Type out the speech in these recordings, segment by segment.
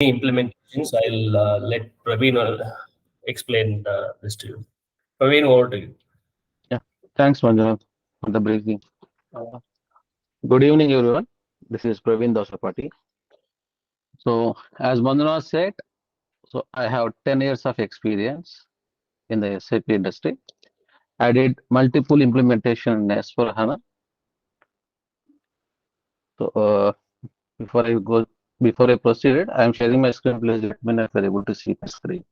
implementations, I'll let Praveen explain this to you. Praveen, over to you. Yeah, thanks, Manjunath, for the briefing. Uh, Good evening, everyone. This is Praveen Dosapati. So, as Manjunath said, so I have 10 years of experience in the SAP industry. I did multiple implementation in S/4HANA. So, before I go, before I proceed, I am sharing my screen. Please let me know if you're able to see my screen.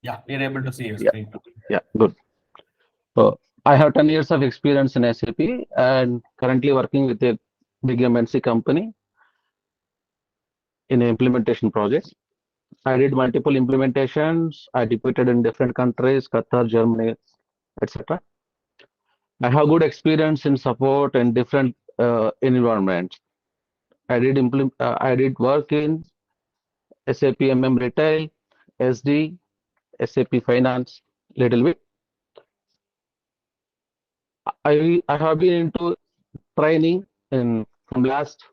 Yeah, we're able to see your Yeah, screen. yeah, good. So, I have 10 years of experience in SAP and currently working with a big MNC company in implementation projects. I did multiple implementations. I deployed in different countries, Qatar, Germany, etc. I have good experience in support in different environments. I did work in SAP MM Retail, SD, SAP Finance, little bit. I have been into training in from last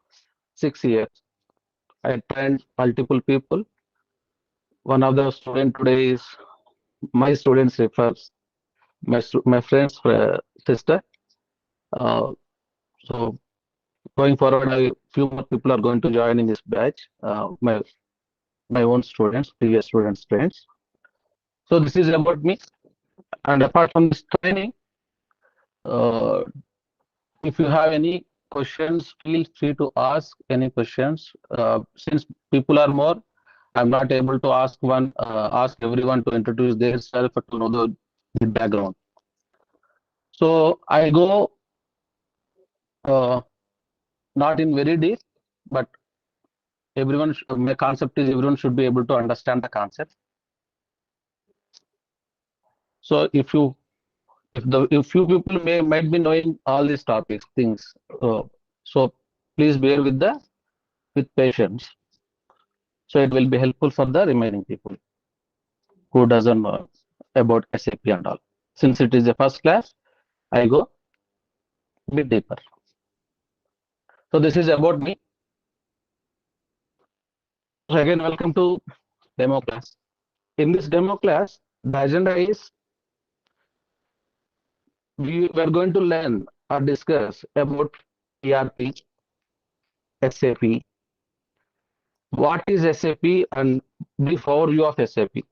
6 years. I trained multiple people. One of the student today is my students refers my friend's sister. Uh, so going forward, a few more people are going to join in this batch. My own students, previous students, friends. So this is about me. And apart from this training, uh, if you have any questions, feel free to ask any questions. Since people are more, I'm not able to ask everyone to introduce themselves to know the background. So I go uh, not in very deep, but my concept is everyone should be able to understand the concept. So if few people might be knowing all these topics things, so please bear with patience. So it will be helpful for the remaining people who doesn't know about SAP and all. Since it is a first class, I go a bit deeper. So this is about me. So again, welcome to demo class. In this demo class, the agenda is we are going to learn or discuss about ERP, SAP, what is SAP, and brief overview of SAP,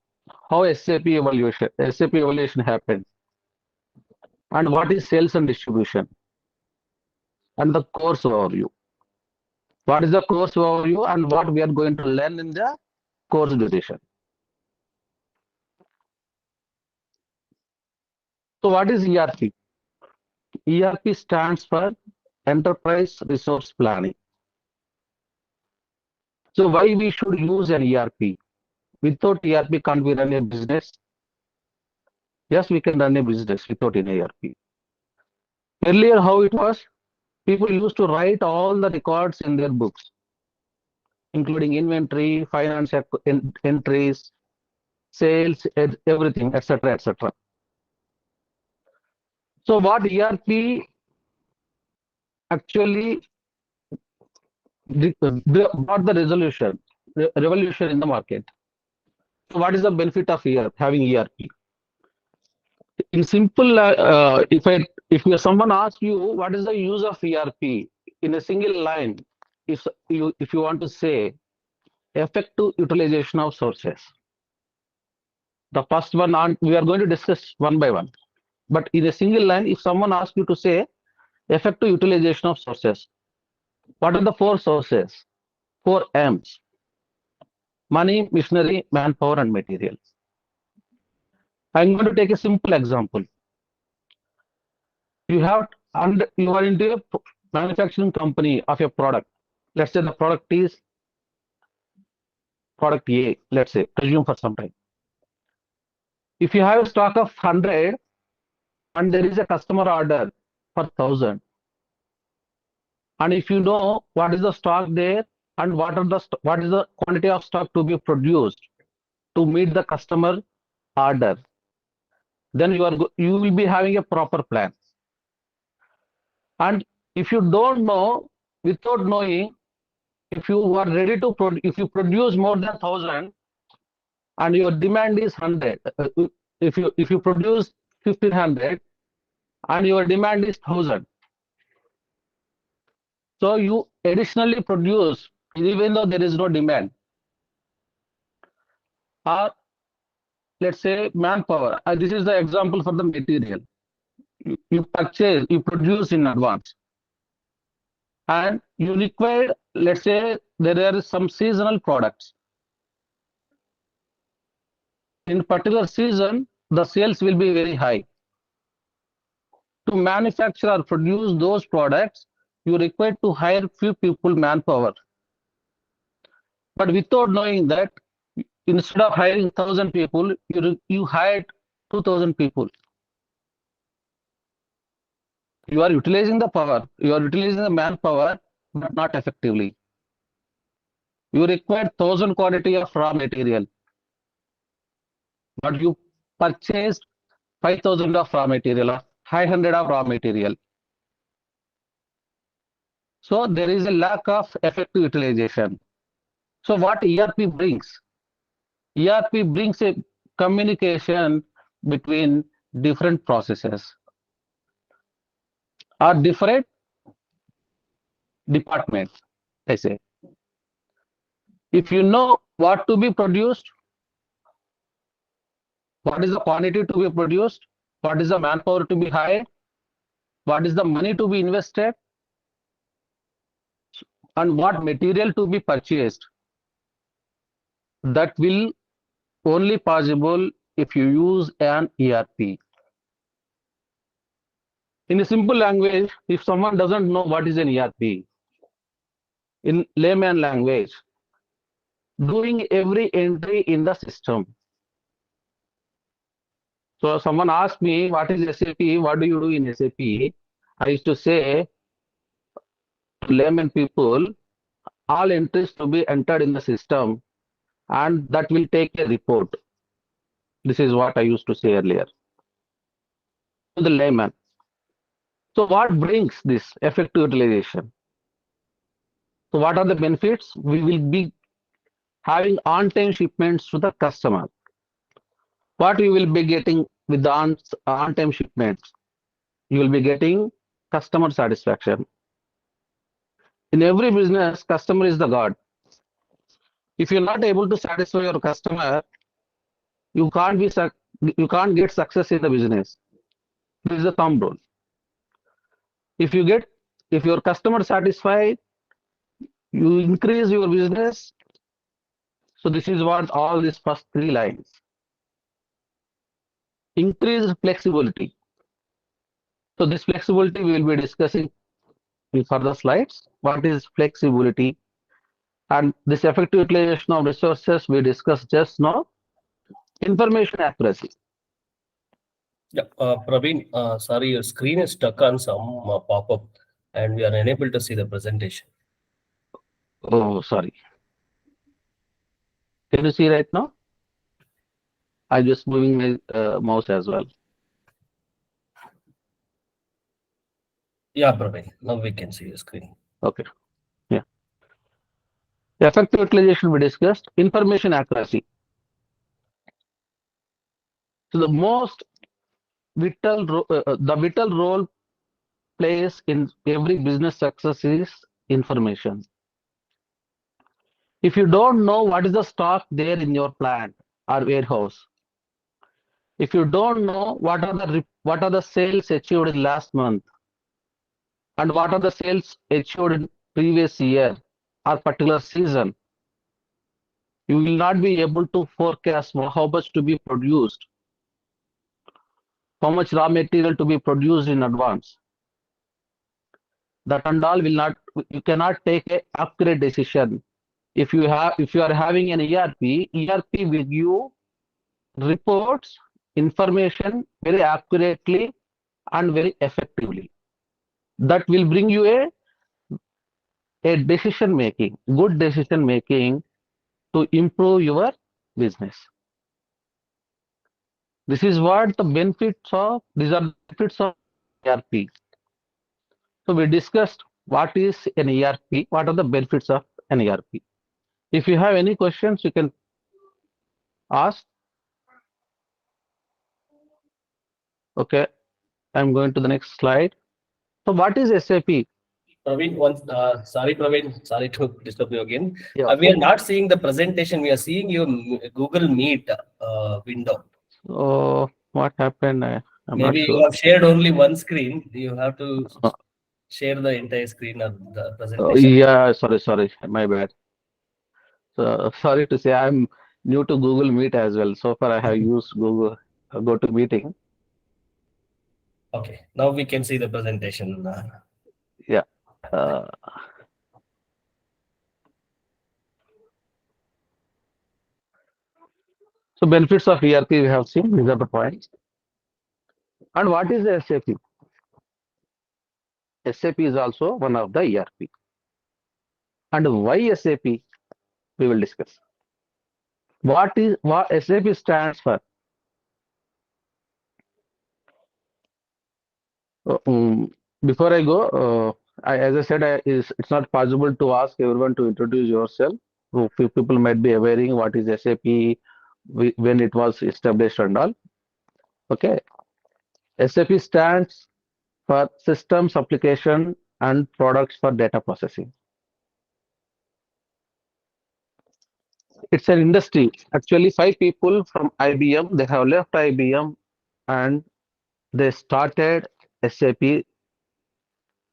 how SAP evaluation happened, and what is sales and distribution, and the course overview. What is the course overview and what we are going to learn in the course duration. So what is ERP? ERP stands for Enterprise Resource Planning. So why we should use an ERP? Without ERP, can't we run a business? Yes, we can run a business without an ERP. Earlier, how it was? People used to write all the records in their books, including inventory, finance entries, sales, everything, etc., etc. So what ERP actually brought the revolution in the market. So what is the benefit of having ERP? In simple, if someone asks you what is the use of ERP in a single line, if you want to say effective utilization of sources, the first one we are going to discuss one by one. But in a single line, if someone asks you to say effective utilization of sources, what are the four sources? Four M's: money, machinery, manpower, and material. I'm going to take a simple example. You are into a manufacturing company of a product. Let's say the product is product A. Let's say, assume for some time. If you have a stock of 100 and there is a customer order for 1,000, and if you know what is the stock there and what is the quantity of stock to be produced to meet the customer order, then you will be having a proper plan. And if you don't know without knowing, if you are ready to if you produce more than 1,000 and your demand is 100, if you produce 1,500 and your demand is 1,000, so you additionally produce even though there is no demand. Or let's say manpower. This is the example for the material. You produce in advance, and you require, let's say there are some seasonal products. In particular season, the sales will be very high. To manufacture or produce those products, you require to hire few people manpower. But without knowing that, instead of hiring 1,000 people, you hired 2,000 people. You are utilizing the power, you are utilizing the manpower, but not effectively. You require 1,000 quantity of raw material, but you purchased 5,000 of raw material or 500 of raw material. So there is a lack of effective utilization. So what ERP brings? ERP brings a communication between different processes or different departments, I say. If you know what to be produced, what is the quantity to be produced, what is the manpower to be hired, what is the money to be invested, and what material to be purchased, that will only possible if you use an ERP. In a simple language, if someone doesn't know what is an ERP, in layman language, doing every entry in the system. So someone asked me, what is SAP? What do you do in SAP? I used to say to layman people, all entries to be entered in the system and that will take a report. This is what I used to say earlier to the layman. So what brings this effective utilization? So what are the benefits? We will be having on-time shipments to the customer. What you will be getting with the on-time shipments? You will be getting customer satisfaction. In every business, customer is the god. If you're not able to satisfy your customer, you can't get success in the business. This is a thumb rule. If your customer satisfied, you increase your business. So this is what all these first three lines. Increase flexibility. So this flexibility we will be discussing in further slides. What is flexibility? And this effective utilization of resources we discussed just now. Information accuracy. Yeah, Praveen, sorry, your screen is stuck on some pop-up and we are unable to see the presentation. Oh, sorry. Can you see right now? I'm just moving my mouse as well. Yeah, Praveen, now we can see the screen. Okay. Yeah. Effective utilization we discussed. Information accuracy. So the most the vital role plays in every business success is information. If you don't know what is the stock there in your plant or warehouse, if you don't know what are the sales achieved in last month and what are the sales achieved in previous year or particular season, you will not be able to forecast how much to be produced, how much raw material to be produced in advance. That and all will not, you cannot take a accurate decision. If you are having an ERP will give you reports, information very accurately and very effectively. That will bring you a decision making, good decision making to improve your business. These are the benefits of ERP. So we discussed what is an ERP, what are the benefits of an ERP. If you have any questions, you can ask. Okay, I'm going to the next slide. So what is SAP? Praveen, sorry, Praveen, sorry to disturb you again. Yeah, We are not seeing the presentation. We are seeing your Google Meet window. so what happened? I'm not Maybe you sure. have shared only one screen. You have to Uh, share the entire screen of the presentation. yeah, sorry, my bad. So sorry to say, I'm new to Google Meet as well. So far, I have used Google Go to Meeting. Okay, now we can see the presentation. Yeah. Uh, so benefits of ERP we have seen. These are the points. And what is the SAP? SAP is also one of the ERP. And why SAP? We will discuss. What SAP stands for? Uh, um, Before I go, as I said, it's not possible to ask everyone to introduce yourself. So few people might be aware what is SAP, when it was established and all. Okay, SAP stands for Systems Application and Products for Data Processing. It's an industry. Actually, five people from IBM, they have left IBM and they started SAP,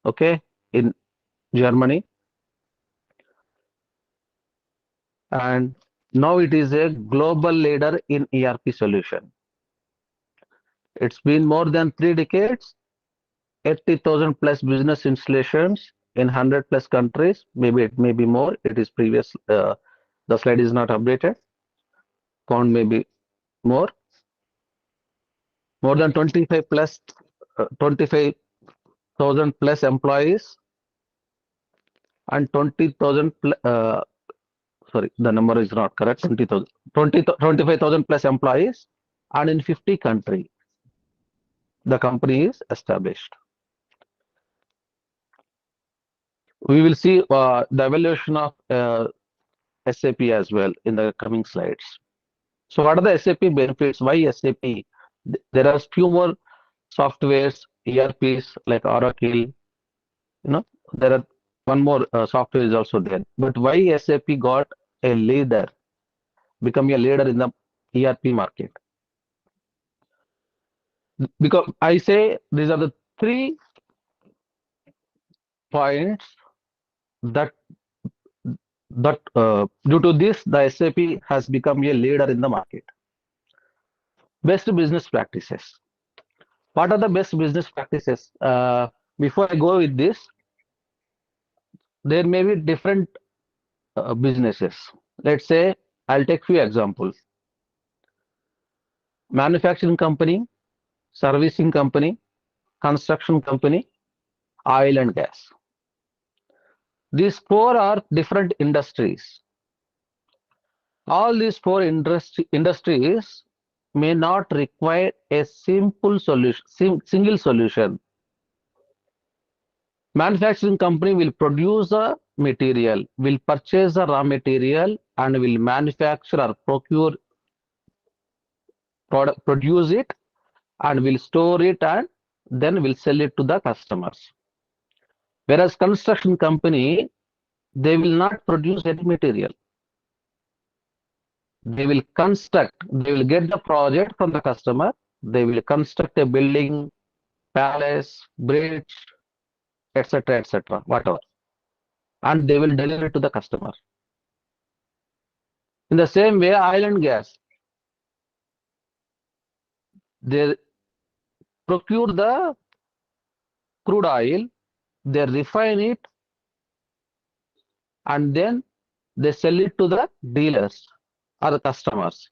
okay, in Germany, and now it is a global leader in ERP solution. It's been more than 3 decades, 80,000 plus business installations in 100 plus countries. Maybe it may be more. It is previous. The slide is not updated. Count maybe more. More than 25 plus 25,000 plus employees and 20,000 sorry, the number is not correct. 20,000 25,000 plus employees, and in 50 countries the company is established. We will see the evaluation of SAP as well in the coming slides. So what are the SAP benefits? Why SAP? There are few more softwares, ERPs like Oracle. There are one more software is also there. But why SAP got a leader, become a leader in the ERP market? Because I say these are the 3 points that due to this the SAP has become a leader in the market. Best business practices. What are the best business practices? Before I go with this, there may be different businesses. Let's say I'll take few examples. Manufacturing company, servicing company, construction company, oil and gas. These four are different industries. All these four industries may not require a simple solution, single solution. Manufacturing company will produce a material, will purchase the raw material, and will manufacture or procure product, produce it, and will store it, and then will sell it to the customers. Whereas construction company, they will not produce any material. They will construct, they will get the project from the customer, they will construct a building, palace, bridge, etc., whatever, and they will deliver it to the customer. In the same way, oil and gas, they procure the crude oil, they refine it, and then they sell it to the dealers or the customers.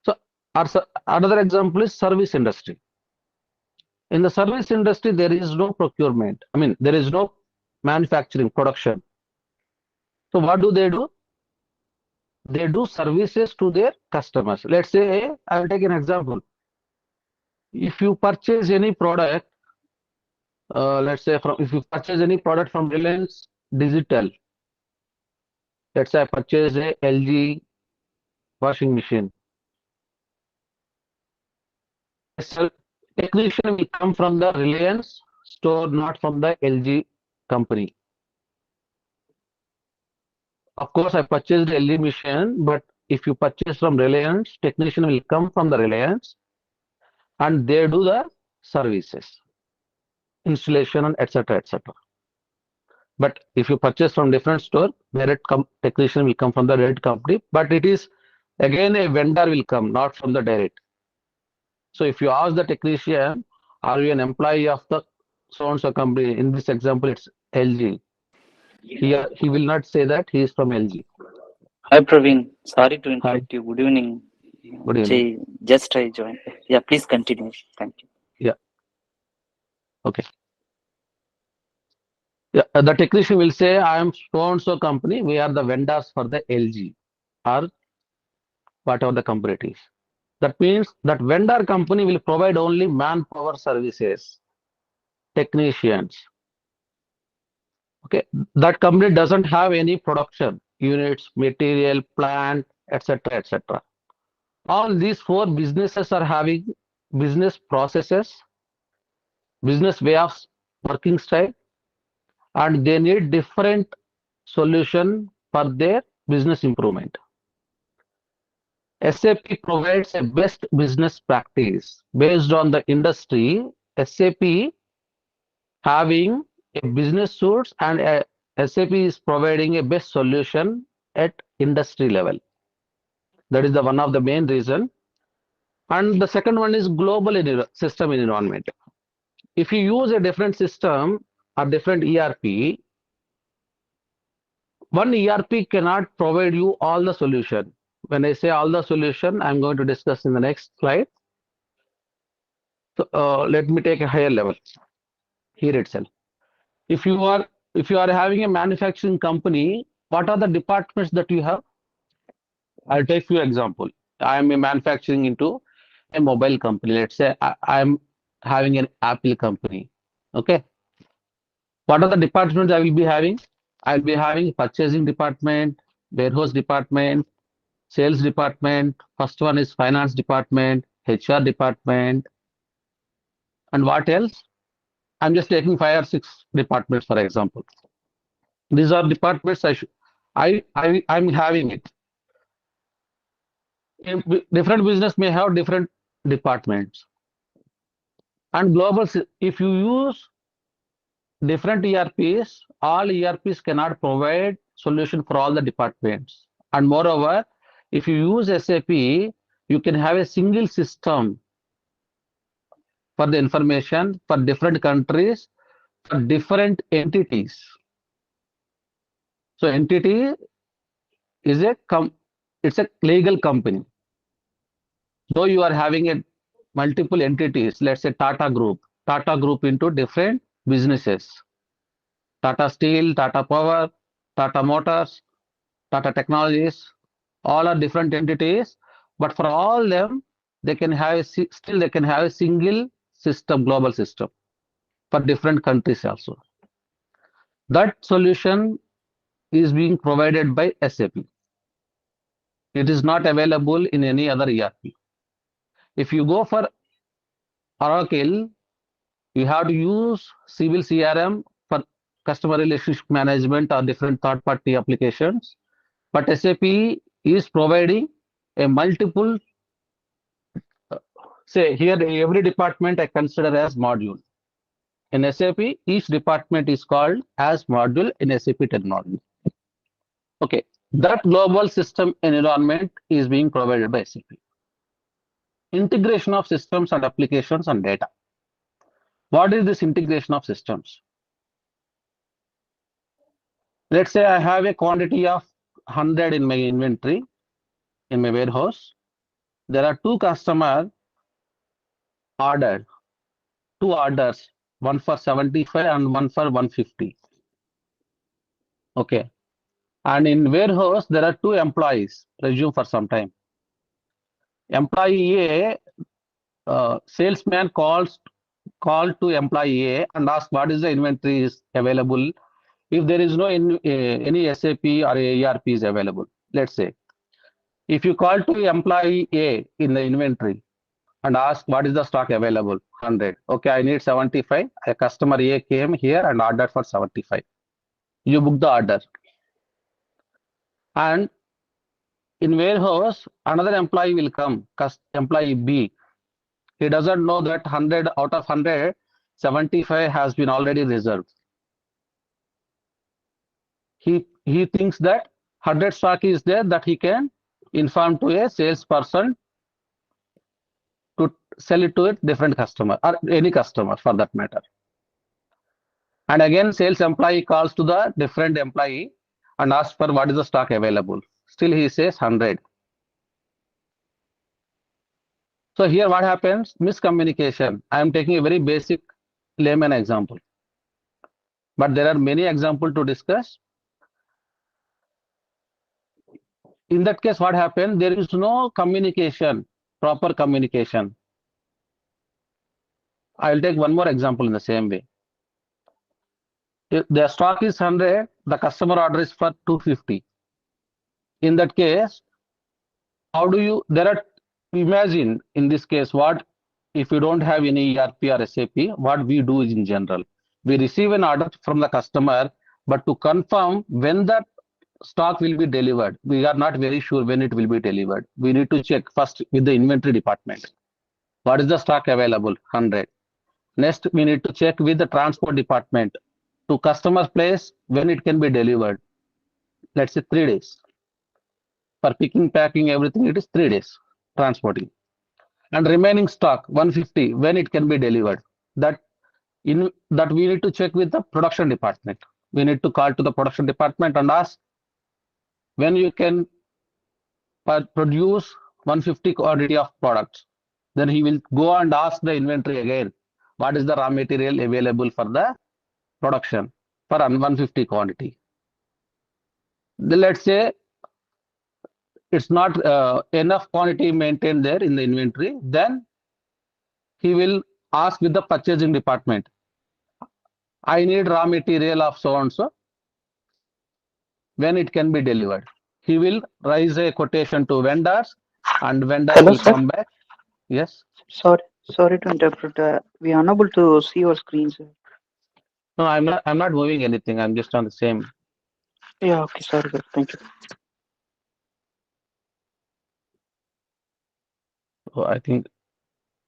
So, another example is service industry. In the service industry, there is no procurement. I mean, there is no manufacturing production. So, what do? They do services to their customers. Let's say, I will take an example. If you purchase any product let's say from if you purchase any product from Reliance Digital, let's say I purchase a LG washing machine. A technician will come from the Reliance store, not from the LG company. Of course, I purchased LG machine, but if you purchase from Reliance, technician will come from the Reliance and they do the services, installation, and etc. etc. But if you purchase from different store, direct technician will come from the direct company, but it is again a vendor will come, not from the direct. So if you ask the technician, are you an employee of the so and so company? In this example, it's LG. He will not say that he is from LG. Hi Praveen, sorry to Hi, interrupt you. Good evening. good evening. Just I joined. Yeah, please continue. Thank you. Yeah, okay. Yeah, the technician will say, I am so and so company. We are the vendors for the LG or whatever the company it is. That means that vendor company will provide only manpower services, technicians. Okay, that company doesn't have any production units, material, plant, etc., etc. All these four businesses are having business processes, business way of working style, and they need different solution for their business improvement. SAP provides a best business practice based on the industry. SAP having a business suits and SAP is providing a best solution at industry level. That is the one of the main reason. And the second one is global system environment. If you use a different system or different ERP, one ERP cannot provide you all the solution. When I say all the solution, I'm going to discuss in the next slide. So, let me take a higher level here itself. If you are having a manufacturing company, what are the departments that you have? I'll take few example. I am a manufacturing into a mobile company. Let's say I'm having an Apple company. Okay. What are the departments I will be having? I'll be having purchasing department, warehouse department, sales department. First one is finance department, HR department, and what else? I'm just taking 5 or 6 departments for example. These are departments I'm having it. Different business may have different departments. And global, if you use different ERPs, all ERPs cannot provide solution for all the departments. And moreover, if you use SAP, you can have a single system for the information for different countries, for different entities. So entity is it's a legal company. Though you are having a multiple entities, let's say Tata Group into different businesses, Tata Steel, Tata Power, Tata Motors, Tata Technologies, all are different entities, but for all them, they can have still they can have a single system, global system for different countries also. That solution is being provided by SAP. It is not available in any other ERP. If you go for Oracle, you have to use civil CRM for customer relationship management or different third-party applications. But SAP is providing a multiple, say here every department I consider as module. In SAP, each department is called as module in SAP technology. Okay, that global system environment is being provided by SAP. Integration of systems and applications and data. What is this integration of systems? Let's say I have a quantity of 100 in my inventory in my warehouse. There are two customer ordered, two orders, one for 75 and one for 150. Okay. And in warehouse, there are two employees, resume for some time. Employee A, salesman calls call to employee A and ask what is the inventory is available. If there is no any SAP or ERP is available, let's say, if you call to employee A in the inventory and ask what is the stock available, 100. Okay, I need 75. A customer A came here and ordered for 75. You book the order. And in warehouse, another employee will come, employee B. He doesn't know that 100 out of 100, 75 has been already reserved. He thinks that 100 stock is there that he can inform to a salesperson to sell it to a different customer or any customer for that matter. And again, sales employee calls to the different employee and asks for what is the stock available. Still he says 100. So here what happens? Miscommunication. I am taking a very basic layman example. But there are many examples to discuss. In that case, what happened? There is no communication, proper communication. I'll take one more example in the same way. If the stock is 100, the customer order is for 250. In that case, how do you, imagine in this case, what if you don't have any ERP or SAP, what we do is in general. We receive an order from the customer, but to confirm when that stock will be delivered, we are not very sure when it will be delivered. We need to check first with the inventory department. What is the stock available? 100. Next, we need to check with the transport department to customer's place when it can be delivered. Let's say 3 days. For picking, packing, everything, it is 3 days transporting. And remaining stock 150 when it can be delivered. That we need to check with the production department. We need to call to the production department and ask when you can produce 150 quantity of products. Then he will go and ask the inventory again, what is the raw material available for the production for 150 quantity. Then let's say it's not enough quantity maintained there in the inventory, then he will ask with the purchasing department, I need raw material of so and so when it can be delivered. He will raise a quotation to vendors and vendors Hello, will sir. come back. Yes. Sorry to interrupt. We are unable to see your screen, sir. No, I'm not moving anything. I'm just on the same. Yeah, okay, sorry, sir. Thank you. So I think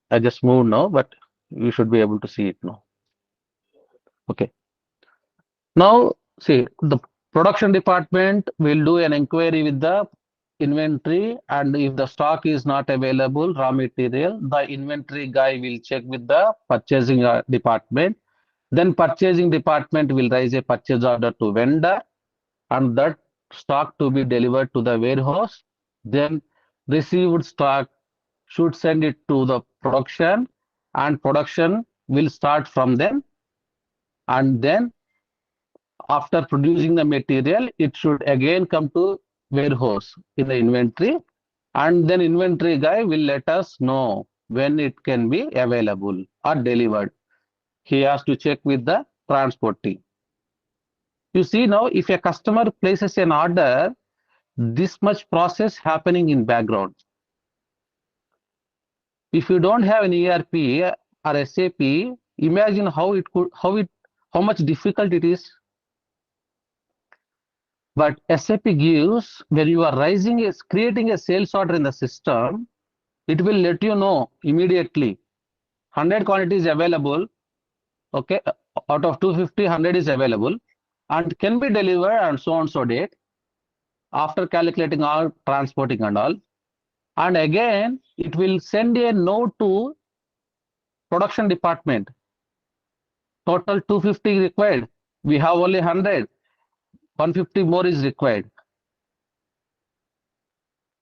I just moved now, but you should be able to see it now. Okay. Now, see, the production department will do an inquiry with the inventory, and if the stock is not available, raw material, the inventory guy will check with the purchasing department. Then purchasing department will raise a purchase order to vendor, and that stock to be delivered to the warehouse. Then received stock should send it to the production, and production will start from them. And then after producing the material, it should again come to warehouse in the inventory, and then inventory guy will let us know when it can be available or delivered. He has to check with the transport team. You see now, if a customer places an order, this much process happening in background. If you don't have an ERP or SAP, imagine how much difficult it is. But SAP gives, when you are creating a sales order in the system, it will let you know immediately 100 quantities available. Okay, out of 250, 100 is available and can be delivered on so and so date after calculating all transporting and all. And again, it will send a note to production department. Total 250 required. We have only 100. 150 more is required.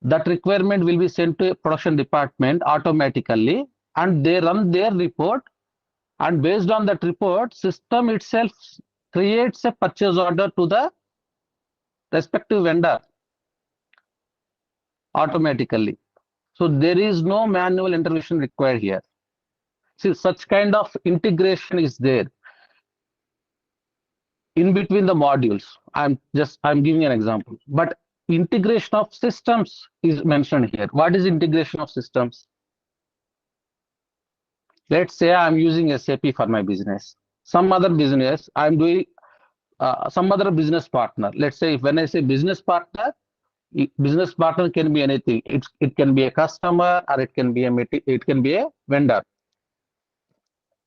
That requirement will be sent to a production department automatically, and they run their report. And based on that report, system itself creates a purchase order to the respective vendor automatically. So there is no manual intervention required here. See, such kind of integration is there in between the modules. I'm giving an example, but integration of systems is mentioned here. What is integration of systems? Let's say I'm using SAP for my business. Some other business I'm doing, some other business partner. Let's say when I say business partner, business partner can be anything. It can be a customer, or it can be a vendor.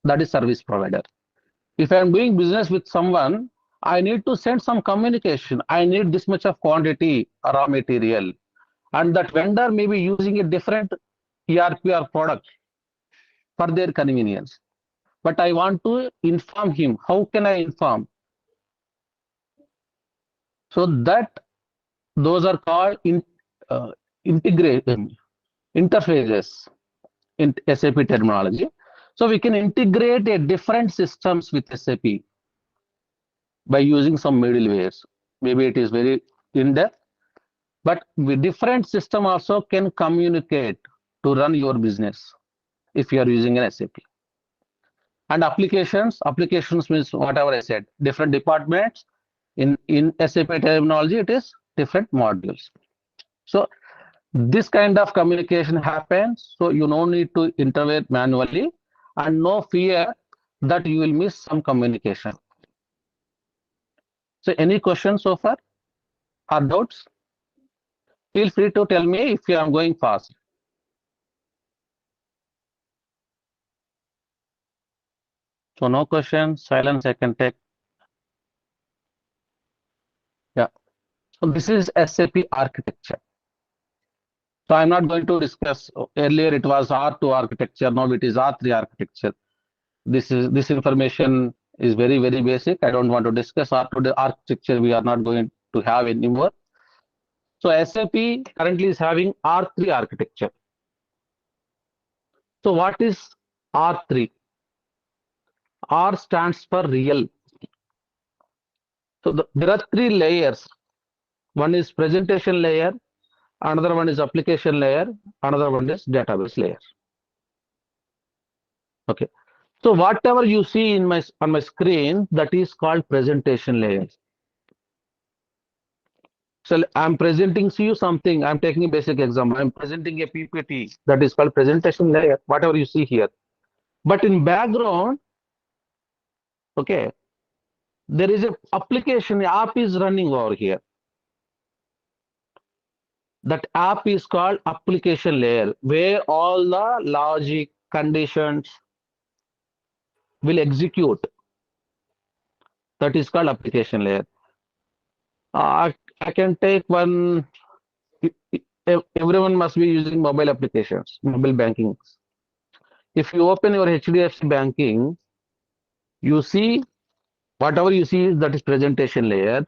That is service provider. If I'm doing business with someone, I need to send some communication. I need this much of quantity raw material, and that vendor may be using a different ERP or product for their convenience. But I want to inform him. How can I inform? So that those are called integration interfaces in SAP terminology. So we can integrate a different systems with SAP by using some middlewares. Maybe it is very in depth, but with different system also can communicate to run your business if you are using an SAP. And applications means whatever I said, different departments. In SAP terminology, it is different modules. So this kind of communication happens, so you no need to intervene manually, and no fear that you will miss some communication. So any questions so far or doubts? Feel free to tell me if I am going fast. So no questions, silence I can take. Yeah. So this is SAP architecture. So I'm not going to discuss. Earlier it was R2 architecture, now it is R3 architecture. This information is very, very basic. I don't want to discuss R2 architecture. We are not going to have anymore. So SAP currently is having R3 architecture. So what is R3? R stands for real. So there are three layers. One is presentation layer, another one is application layer, another one is database layer. Okay. So whatever you see on my screen, that is called presentation layer. So I'm presenting to you something. I'm taking a basic example. I'm presenting a PPT that is called presentation layer, whatever you see here. But in background, okay, there is a application, app is running over here. That app is called application layer, where all the logic conditions will execute. That is called application layer. I can take one. Everyone must be using mobile applications, mobile banking. If you open your HDFC banking, you see whatever you see is that is presentation layer.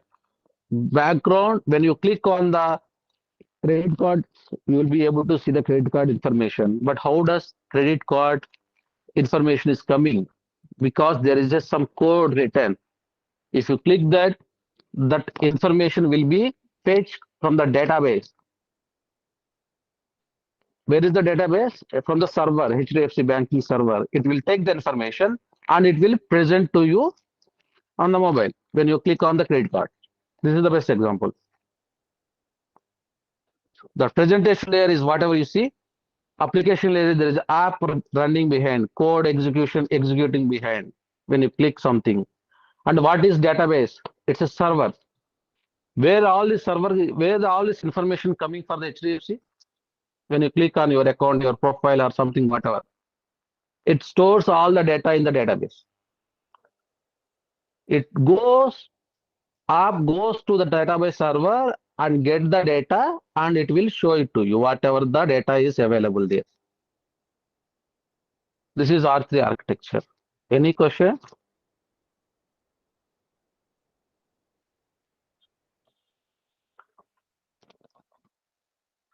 Background, when you click on the credit card, you will be able to see the credit card information. But how does credit card information is coming? Because there is just some code written. If you click that, that information will be fetched from the database. Where is the database? From the server, HDFC banking server. It will take the information and it will present to you on the mobile when you click on the credit card. This is the best example. The presentation layer is whatever you see. Application layer, there is app running behind, code executing behind when you click something. And what is database? It's a server. Where all this information coming for the HDFC? When you click on your account, your profile or something, whatever, it stores all the data in the database. App goes to the database server and get the data, and it will show it to you, whatever the data is available there. This is R3 architecture. Any question?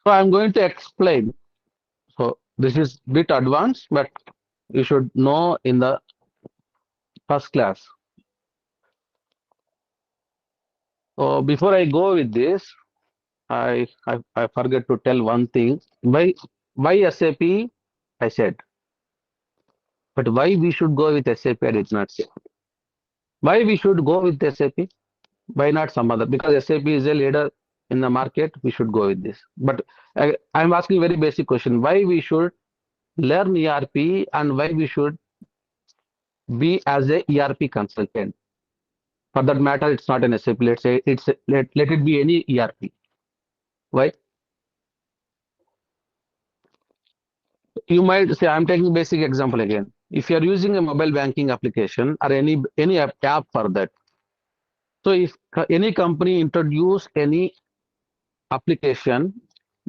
So I'm going to explain. So this is bit advanced, but you should know in the first class. So before I go with this, I forget to tell one thing. Why SAP? I said But why we should go with SAP, I did not say. Why we should go with SAP? Why not some other? Because SAP is a leader in the market, we should go with this. But I'm asking a very basic question. Why we should learn ERP and why we should be as a ERP consultant? For that matter, it's not an SAP. Let's say let it be any ERP. Why? You might say, I'm taking basic example again. If you're using a mobile banking application or any app for that, so if any company introduce any application,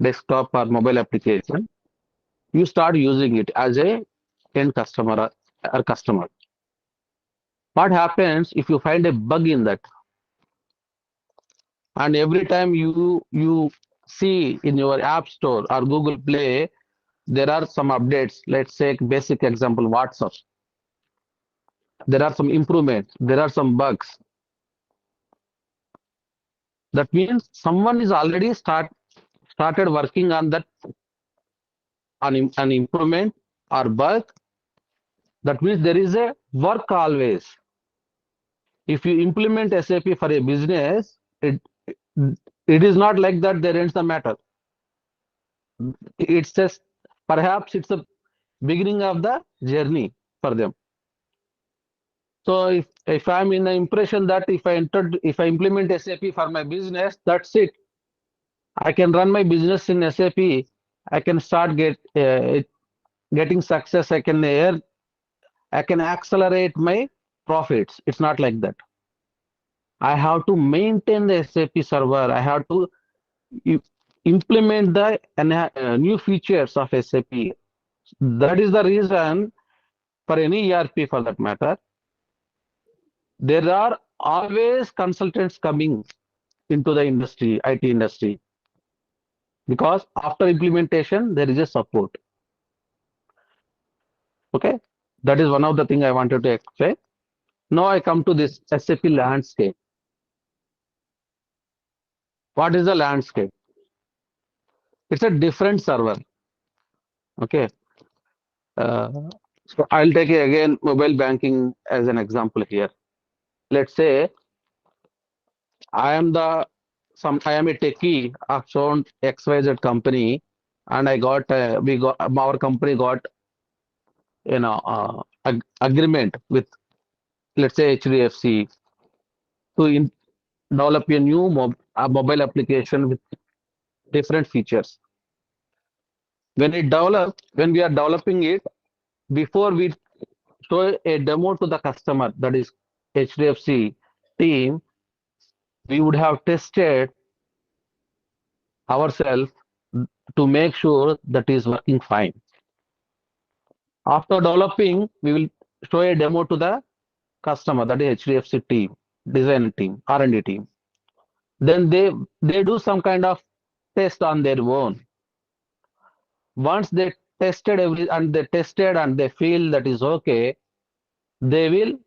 desktop or mobile application, you start using it as a end customer or customer. What happens if you find a bug in that? And every time you see in your app store or Google Play, there are some updates. Let's take basic example, WhatsApp. There are some improvements. There are some bugs. That means someone is already started working on that on an improvement or bug. That means there is a work always. If you implement SAP for a business, it is not like that there ends the matter. It's just perhaps it's the beginning of the journey for them. So if I'm in the impression that if I implement SAP for my business, that's it. I can run my business in SAP. I can start getting success. I can accelerate my profits. It's not like that. I have to maintain the SAP server. I have to implement the new features of SAP. That is the reason for any ERP for that matter. There are always consultants coming into the industry, IT industry, because after implementation, there is a support. Okay, that is one of the things I wanted to explain. Now I come to this SAP landscape. What is the landscape? It's a different server. Okay. So I'll take again mobile banking as an example here. Let's say I am a techie of some XYZ company, and our company got agreement with, let's say, HDFC to develop a new mobile application with different features. When we are developing it, before we show a demo to the customer, that is HDFC team, we would have tested ourselves to make sure that is working fine. After developing, we will show a demo to the customer, that is HDFC team, design team, R&D team. Then they do some kind of test on their own. Once they tested and they feel that is okay, they will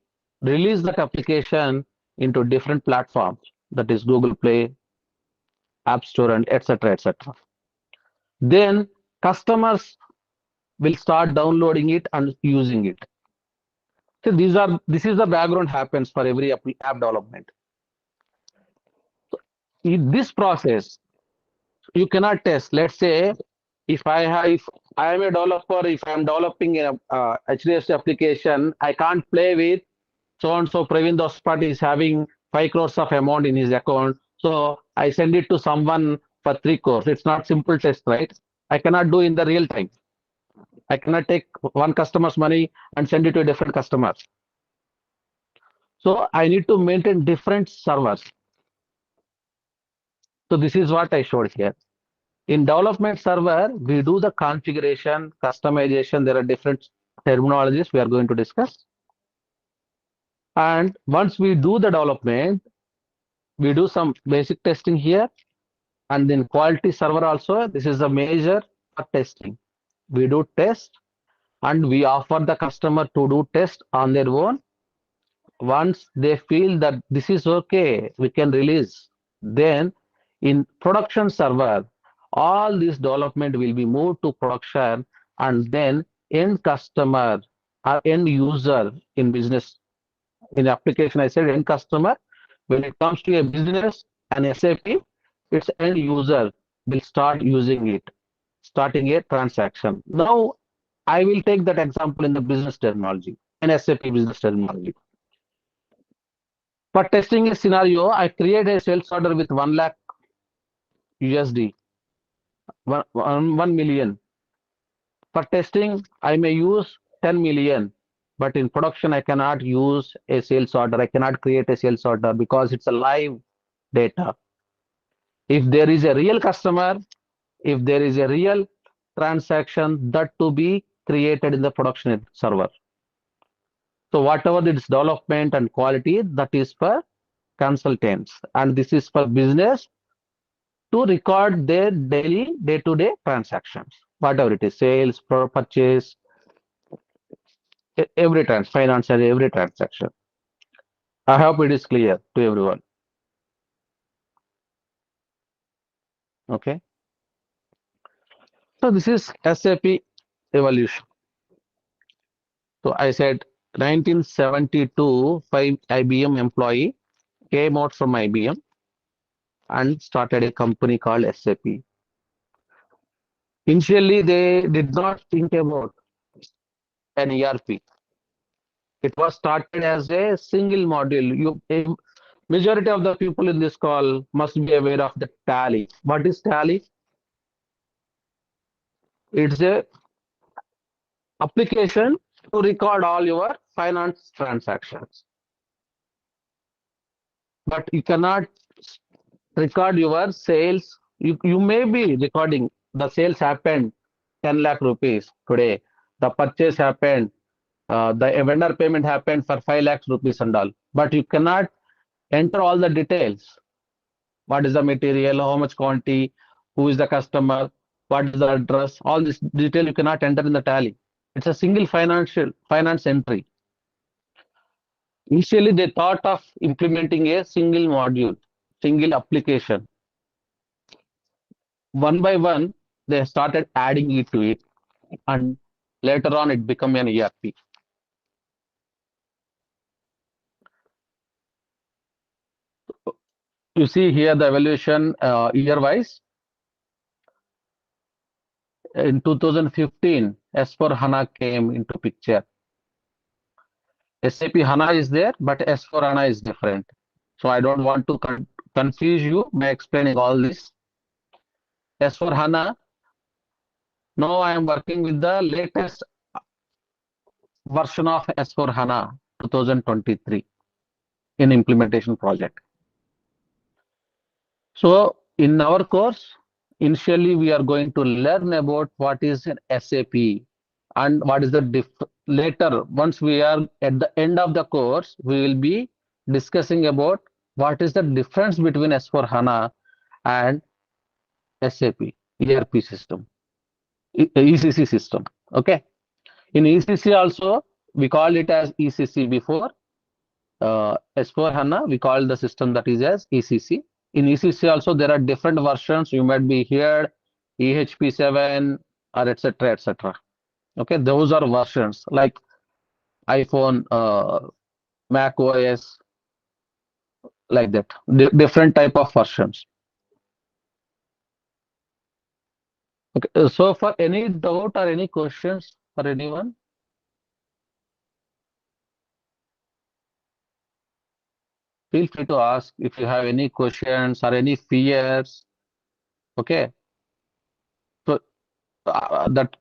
release that application into different platforms, that is Google Play, App Store, and etc. etc. Then customers will start downloading it and using it. So this is the background happens for every app development. In this process, you cannot test. Let's say if I am a developer, if I am developing a HDFC application, I can't play with so and so. Praveen Dospati is having 5 crores of amount in his account, so I send it to someone for 3 crores. It's not simple test, right? I cannot do in the real time. I cannot take one customer's money and send it to a different customer. So I need to maintain different servers. So this is what I showed here. In development server, we do the configuration, customization. There are different terminologies we are going to discuss. And once we do the development, we do some basic testing here. And then quality server also, this is a major for testing. We do test and we offer the customer to do test on their own. Once they feel that this is okay, we can release. Then in production server, all this development will be moved to production, and then end customer or end user in business. In application, I said end customer. When it comes to a business and SAP, its end user will start using it, starting a transaction. Now, I will take that example in the business terminology, an SAP business terminology. For testing a scenario, I create a sales order with 1 lakh USD, 1 million. For testing, I may use 10 million, but in production, I cannot use a sales order. I cannot create a sales order because it's a live data. If there is a real customer, if there is a real transaction, that to be created in the production server. So whatever its development and quality, that is for consultants, and this is for business to record their daily day-to-day transactions, whatever it is, sales, purchase, financial, every transaction. I hope it is clear to everyone. Okay. So this is SAP evolution. So I said 1972, 5 IBM employee came out from IBM and started a company called SAP. Initially, they did not think about an ERP. It was started as a single module. Majority of the people in this call must be aware of the tally. What is tally? It's a application to record all your finance transactions. But you cannot record your sales. You may be recording the sales happened 10 lakh rupees today. The purchase happened, the vendor payment happened for 5 lakhs rupees and all. But you cannot enter all the details. What is the material, how much quantity, who is the customer, what is the address, all this detail you cannot enter in the tally. It's a single finance entry. Initially, they thought of implementing a single module, single application. One by one, they started adding it to it, and later on, it became an ERP. You see here the evaluation year-wise. In 2015, S/4HANA came into picture. SAP HANA is there, but S/4HANA is different. So I don't want to confuse you by explaining all this. S/4HANA, now I am working with the latest version of S/4HANA 2023 in implementation project. So in our course, initially we are going to learn about what is an SAP and what is the later, once we are at the end of the course, we will be discussing about what is the difference between S/4HANA and SAP ERP system, ECC system. Okay. In ECC also, we call it as ECC before. S/4HANA, we call the system that is as ECC. In ECC also, there are different versions. You might be here, EHP7 or etc. etc. Okay, those are versions like iPhone, Mac OS, like that. Different type of versions. Okay, so for any doubt or any questions for anyone? Feel free to ask if you have any questions or any fears. Okay, so that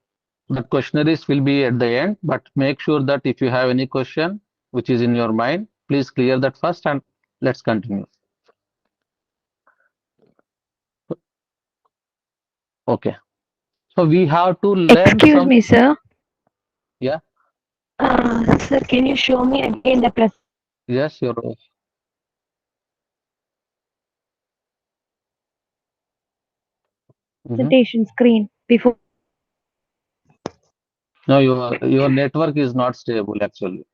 questionnaires will be at the end, but make sure that if you have any question which is in your mind, please clear that first and let's continue. Okay, so we have to learn Excuse me, sir. Yeah. Sir, can you show me again the Yes, you're presentation screen before? No, your network is not stable actually.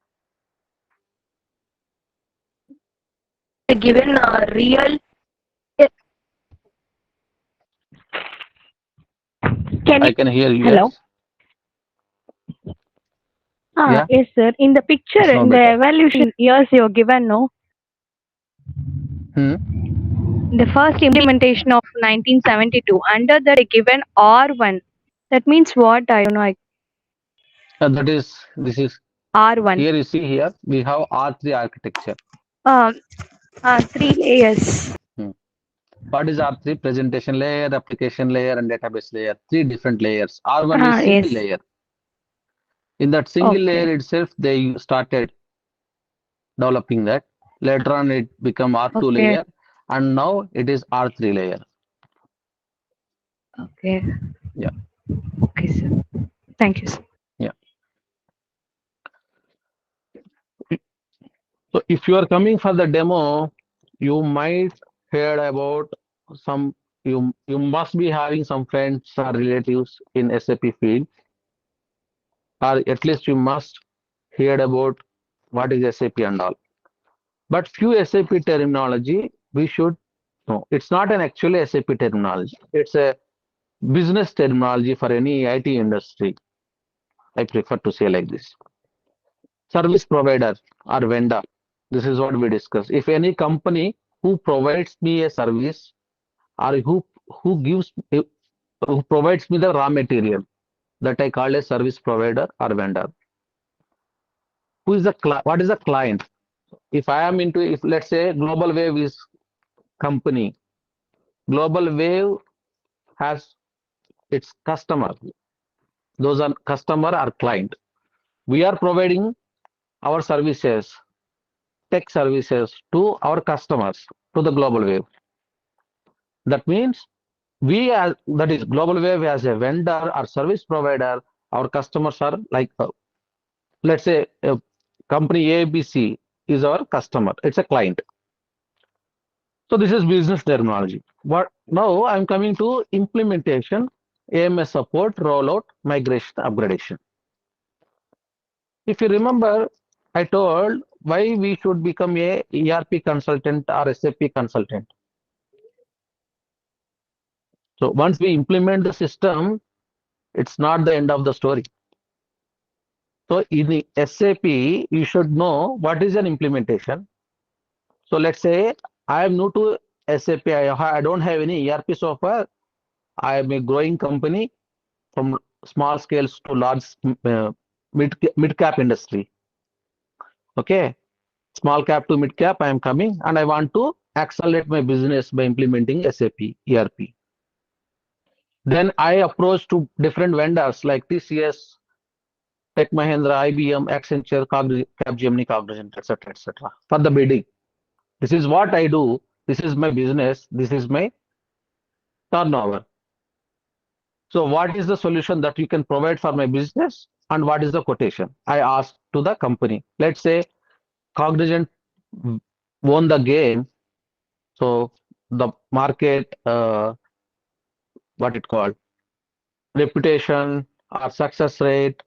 Given real. I can hear you. Hello. Yes. Yeah. Yes, sir. In the picture, It's no in the better. evaluation years you have given, no? Hmm. The first implementation of 1972. Under that, they given R1. That means what? I don't know. This is R1. here. You see here we have R3 architecture. Um, 3 layers. What is R3? Presentation layer, application layer, and database layer. Three different layers. R1 is single Yes. layer. In that single Okay. layer itself, they started developing that. Later on, it become R2 Okay. layer, and now it is R3 layer. Okay. Yeah. Okay, sir. Thank you, sir. Yeah. So if you are coming for the demo, you might heard about some. You must be having some friends or relatives in SAP field, or at least you must heard about what is SAP and all. But few SAP terminology we should know. It's not an actual SAP terminology. It's a business terminology for any IT industry. I prefer to say like this. Service provider or vendor. This is what we discuss. If any company who provides me a service or who gives who provides me the raw material, that I call a service provider or vendor. Who is the what is the client? If I am into, if let's say Globalwave is company, Globalwave has its customer. Those are customer or client. We are providing our services, tech services to our customers, to the Globalwave. That means we are, that is Globalwave as a vendor or service provider. Our customers are like, let's say, company ABC is our customer. It's a client. So this is business terminology. But now I'm coming to implementation, AMS support, rollout, migration, upgradation. If you remember, I told why we should become a ERP consultant or SAP consultant. So once we implement the system, it's not the end of the story. So in the SAP, you should know what is an implementation. So let's say I am new to SAP. I don't have any ERP so far. I am a growing company from small scales to large mid cap industry. Okay, small cap to mid cap, I am coming and I want to accelerate my business by implementing SAP ERP. Then I approach to different vendors like TCS, Tech Mahindra, IBM, Accenture, Capgemini, Cognizant, etc., for the bidding. This is what I do. This is my business. This is my turnover. So what is the solution that you can provide for my business and what is the quotation? I ask to the company. Let's say Cognizant won the game. So the market, what it called, reputation or success rate,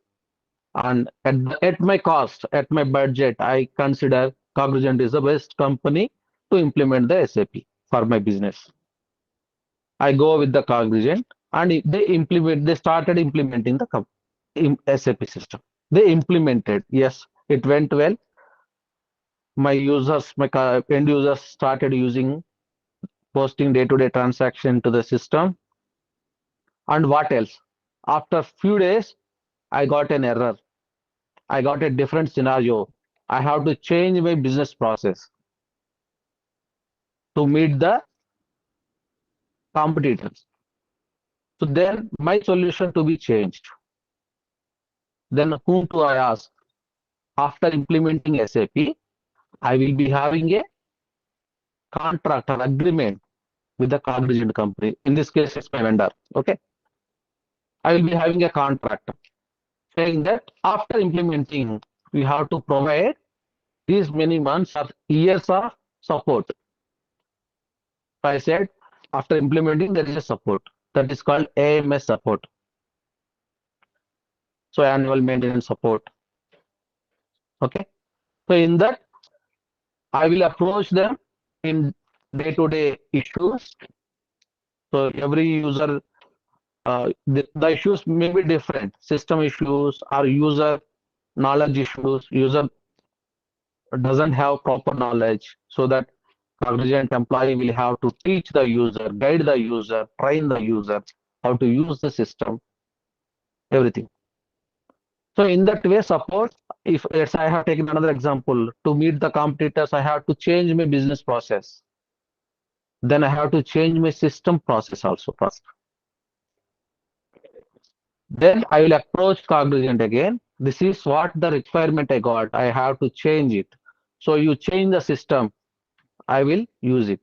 and at my cost, at my budget, I consider Cognizant is the best company to implement the SAP for my business. I go with the Cognizant and they started implementing the SAP system. They implemented, yes, it went well. My users, end users started using, posting day-to-day transaction to the system. And what else? After few days, I got an error. I got a different scenario. I have to change my business process to meet the competitors. So then my solution to be changed. Then whom do I ask? After implementing SAP, I will be having a contract or agreement with the Cognizant company. In this case, it's my vendor. Okay. I will be having a contract saying that after implementing, we have to provide these many months or years of support. So I said, after implementing, there is a support that is called AMS support. So annual maintenance support. Okay. So in that, I will approach them in day-to-day issues. So every user, the issues may be different, system issues or user knowledge issues, user doesn't have proper knowledge, so that Cognizant employee will have to teach the user, guide the user, train the user how to use the system, everything. So in that way, suppose if let's say I have taken another example, to meet the competitors, I have to change my business process. Then I have to change my system process also first. Then I will approach Cognizant again. This is what the requirement I got. I have to change it. So you change the system, I will use it.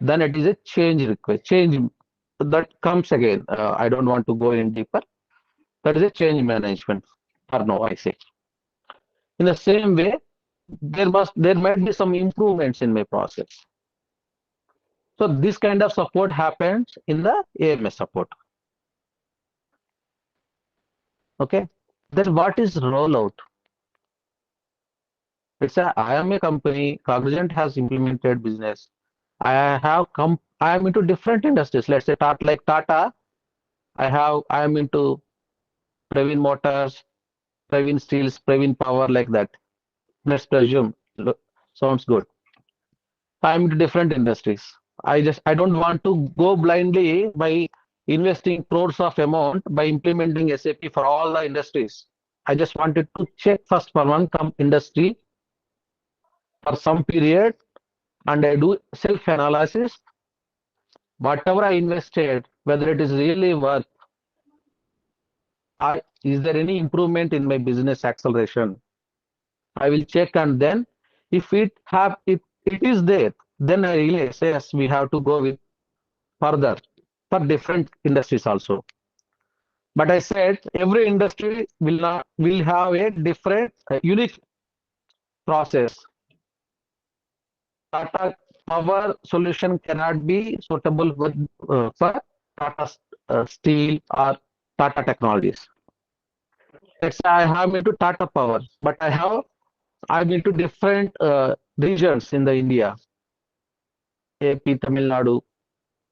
Then it is a change request. Change that comes again. I don't want to go in deeper. That is a change management. Or no, I say. In the same way, there might be some improvements in my process. So this kind of support happens in the AMS support. Okay. Then what is rollout? I am a company, Cognizant has implemented business. I am into different industries. Let's say like Tata, I am into Praveen Motors, Praveen Steels, Praveen Power, like that. Let's presume. Look, sounds good. I'm into different industries. I don't want to go blindly by investing crores of amount by implementing SAP for all the industries. I just wanted to check first for one industry for some period, and I do self-analysis. Whatever I invested, whether it is really worth, is there any improvement in my business acceleration? I will check, and then if it is there, then I really say yes, we have to go with further for different industries also. But I said every industry will have a different unique process. Tata Power solution cannot be suitable for Tata Steel or Tata Technologies. Let's say I have into Tata Power, but I'm into different regions in the India: AP, Tamil Nadu,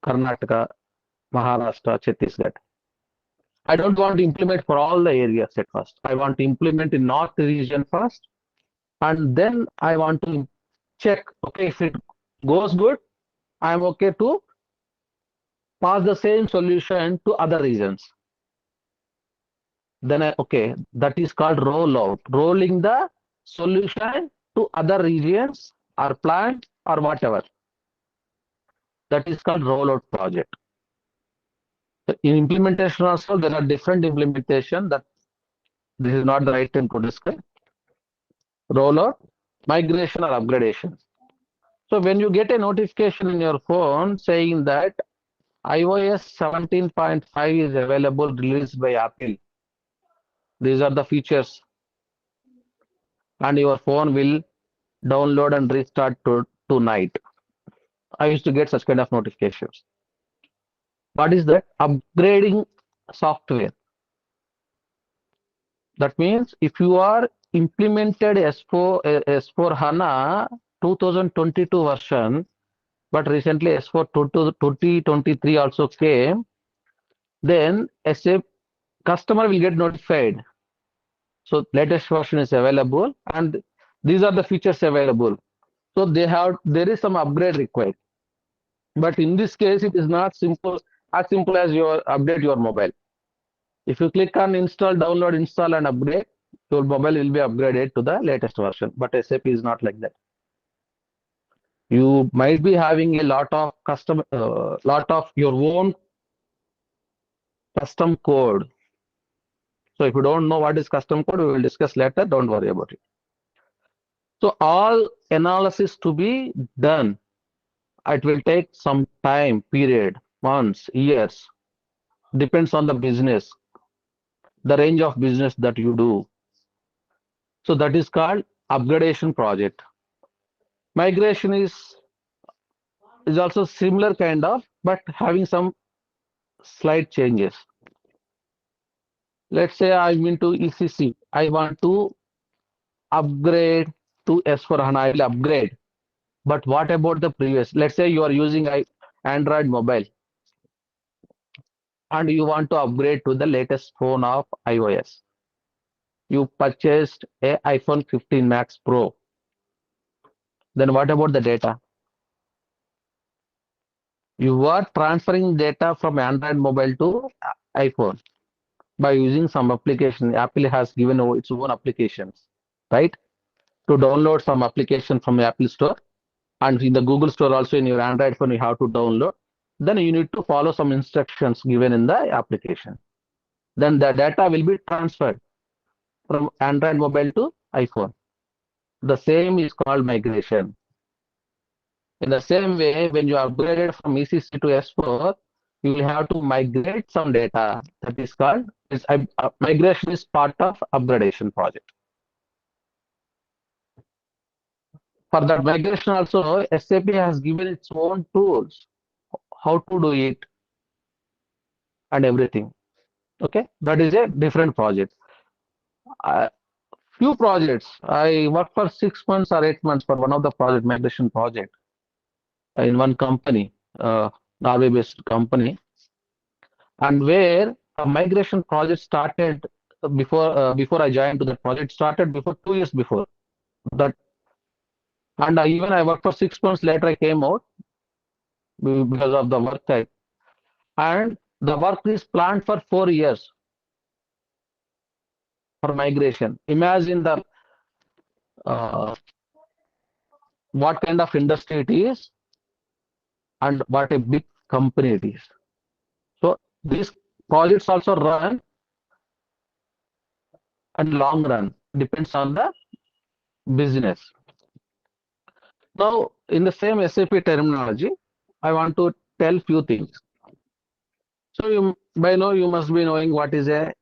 Karnataka, Maharashtra, Chhattisgarh. I don't want to implement for all the areas at first. I want to implement in North region first, and then I want to check. Okay, if it goes good, I'm okay to pass the same solution to other regions. Then okay, that is called rollout. Rolling the solution to other regions or plant or whatever. That is called rollout project. In implementation also, there are different implementation. That this is not the right time to discuss. Rollout, migration or upgradation. So when you get a notification in your phone saying that iOS 17.5 is available, released by Apple, these are the features, and your phone will download and restart tonight. I used to get such kind of notifications. What is that? Upgrading software. That means if you are implemented S4 HANA 2022 version, but recently S4 2023 also came, then SAP customer will get notified. So latest version is available, and these are the features available. So there is some upgrade required. But in this case, it is not as simple as your update your mobile. If you click on install, download, install, and upgrade, your mobile will be upgraded to the latest version. But SAP is not like that. You might be having a lot of lot of your own custom code. So if you don't know what is custom code, we will discuss later. Don't worry about it. So all analysis to be done, it will take some time period, months, years, depends on the business, the range of business that you do. So that is called upgradation project. Migration is also similar kind of, but having some slight changes. Let's say I'm into ECC. I want to upgrade to S4 HANA. I will upgrade. But what about the previous? Let's say you are using Android mobile and you want to upgrade to the latest phone of iOS. You purchased a iPhone 15 Max Pro. Then what about the data? You are transferring data from Android mobile to iPhone by using some application. Apple has given its own applications, right? To download some application from the Apple Store, and in the Google Store also, in your Android phone you have to download. Then you need to follow some instructions given in the application. Then the data will be transferred from Android mobile to iPhone. The same is called migration. In the same way, when you are upgraded from ECC to S4, you will have to migrate some data. That is called migration is part of upgradation project. For that migration also, SAP has given its own tools, how to do it and everything. Okay, that is a different project. Few projects, I worked for 6 months or 8 months for one of the project migration project in one company, Norway-based company, and where a migration project started before I joined to that project started before 2 years before that, and even I worked for 6 months later I came out because of the work type, and the work is planned for 4 years for migration. Imagine the uh, what kind of industry it is and what a big company it is. So these projects also run and long run depends on the business. Now, in the same SAP terminology, I want to tell few things. So you by now you must be knowing what is a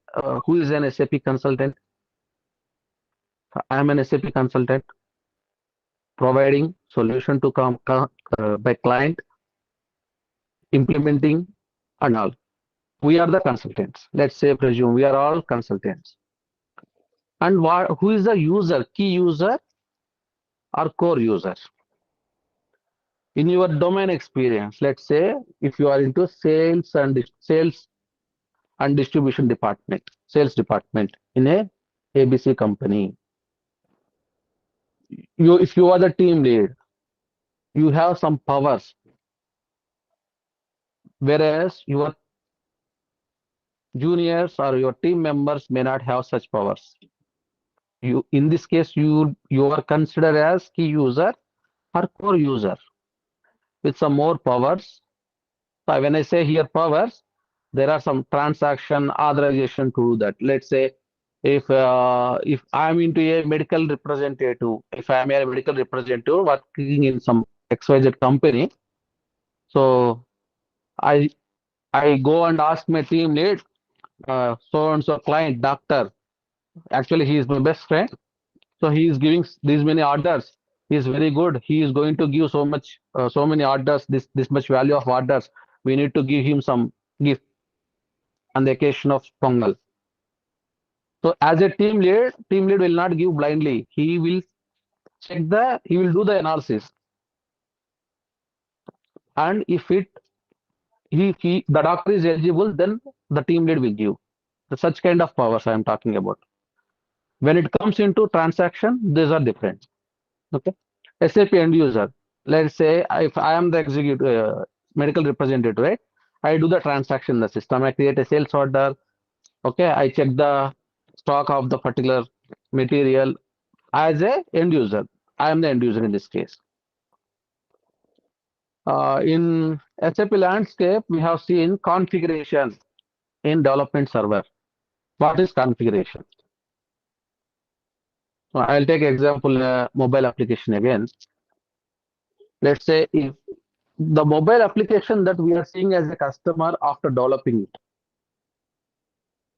who is an SAP consultant. I am an SAP consultant providing solution to by client, implementing and all. We are the consultants. Let's say presume we are all consultants. And who is the user, key user or core user? In your domain experience, let's say if you are into sales and distribution department, sales department in a ABC company, if you are the team lead, you have some powers, whereas your juniors or your team members may not have such powers. You in this case you are considered as key user or core user with some more powers. So when I say here powers, there are some transaction authorization to do that. Let's say if I'm into a medical representative, if I'm a medical representative working in some XYZ company, so I I go and ask my team lead, so and so client doctor. Actually, he is my best friend. So he is giving these many orders. He is very good. He is going to give so much, so many orders. This much value of orders. We need to give him some gift on the occasion of Pongal. So as a team lead will not give blindly. He will he will do the analysis. And if the doctor is eligible, then the team lead will give. Such kind of powers I am talking about. When it comes into transaction, these are different. Okay. SAP end user. Let's say if I am the executive medical representative, right? I do the transaction in the system. I create a sales order. Okay. I check the stock of the particular material as a end user. I am the end user in this case. In SAP landscape, we have seen configuration in development server. What is configuration? So I'll take example mobile application again. Let's say if the mobile application that we are seeing as a customer after developing it,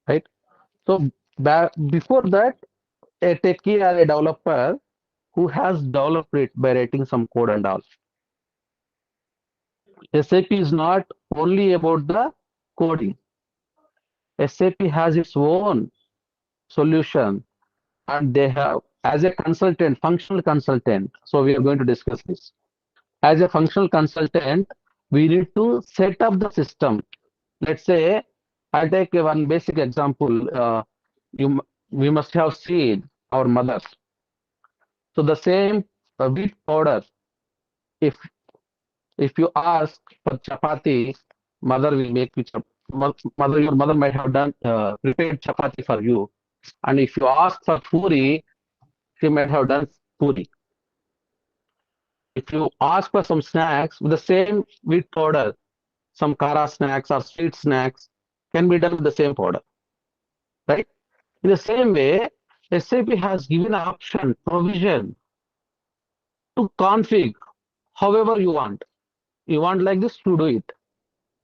right? So before that, a techie or a developer who has developed it by writing some code and all. SAP is not only about the coding. SAP has its own solution, and they have as a consultant, functional consultant. So we are going to discuss this. As a functional consultant, we need to set up the system. Let's say I take one basic example. we must have seen our mothers. So the same wheat powder, if you ask for chapati, mother will make you mother. Your mother might have done prepared chapati for you, and if you ask for puri, she might have done puri. If you ask for some snacks with the same wheat powder, some kara snacks or sweet snacks can be done with the same powder, right? In the same way, SAP has given option, provision to config however you want. You want like this to do it.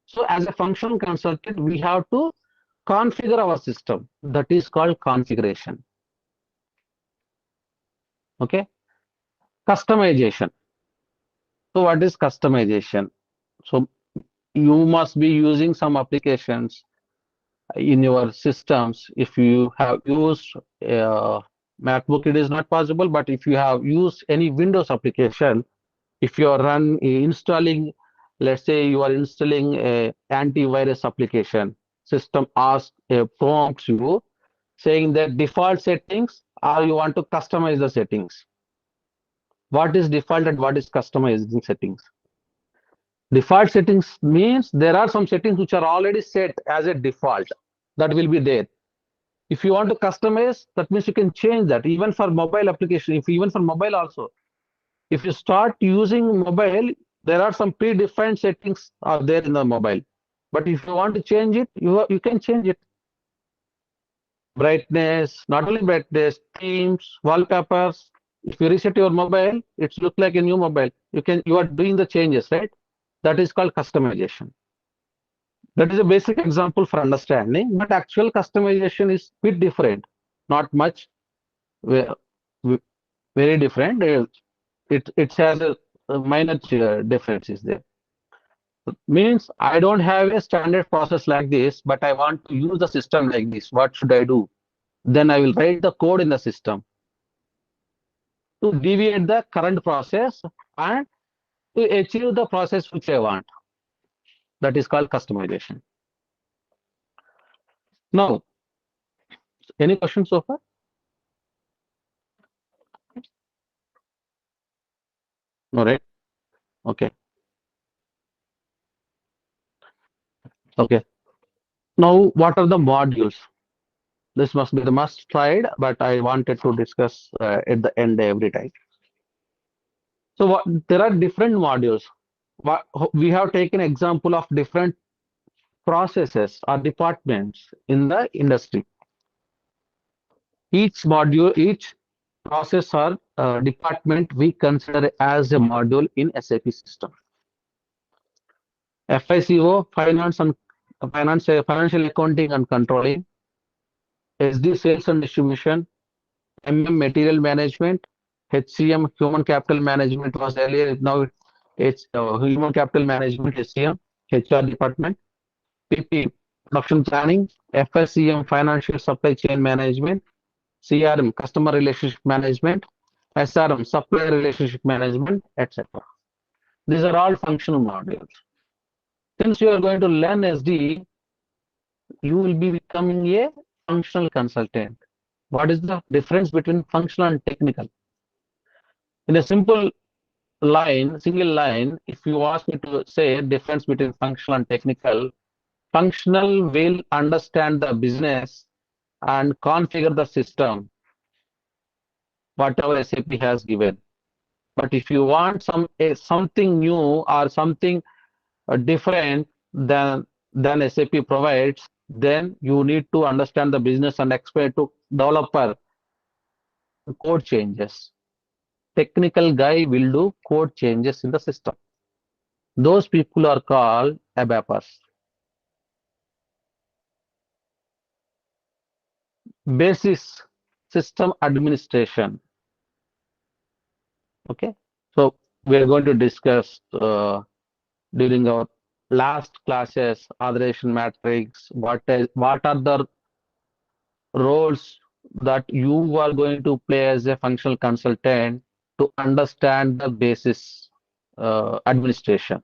So as a functional consultant, we have to configure our system. That is called configuration. Okay. Customization. So what is customization? So you must be using some applications in your systems. If you have used MacBook, it is not possible. But if you have used any Windows application, if you are installing, let's say you are installing a antivirus application, system asks prompts you saying that default settings, or you want to customize the settings. What is default and what is customizing settings? Default settings means there are some settings which are already set as a default that will be there. If you want to customize, that means you can change that even for mobile application, if even for mobile also. If you start using mobile, there are some predefined settings are there in the mobile. But if you want to change it, you can change it. Brightness, not only brightness, themes, wallpapers. If you reset your mobile, it's look like a new mobile. You are doing the changes, right? That is called customization. That is a basic example for understanding, but actual customization is bit different. Not much, very different. It has a minor differences there. Means I don't have a standard process like this, but I want to use the system like this. What should I do? Then I will write the code in the system to deviate the current process and to achieve the process which I want. That is called customization. Now, any questions so far? No, right? Okay. Okay. Now, what are the modules? This must be the must tried, but I wanted to discuss at the end every time. So there are different modules. We have taken example of different processes or departments in the industry. Each module, each process or department we consider as a module in SAP system. FICO, financial accounting and controlling, SD sales and distribution, MM material management, HCM human capital management was earlier, now it's human capital management, HCM, HR department, PP production planning, FSCM financial supply chain management, CRM customer relationship management, SRM supplier relationship management, etc. These are all functional modules. Since you are going to learn SD, you will be becoming a functional consultant. What is the difference between functional and technical? In a single line, if you ask me to say difference between functional and technical, functional will understand the business and configure the system, whatever SAP has given. But if you want something new or something different than SAP provides, then you need to understand the business and explain to developer code changes. Technical guy will do code changes in the system. Those people are called ABAPers. Basis system administration. Okay, so we are going to discuss during our last classes authorization matrix. What are the roles that you are going to play as a functional consultant to understand the basis administration.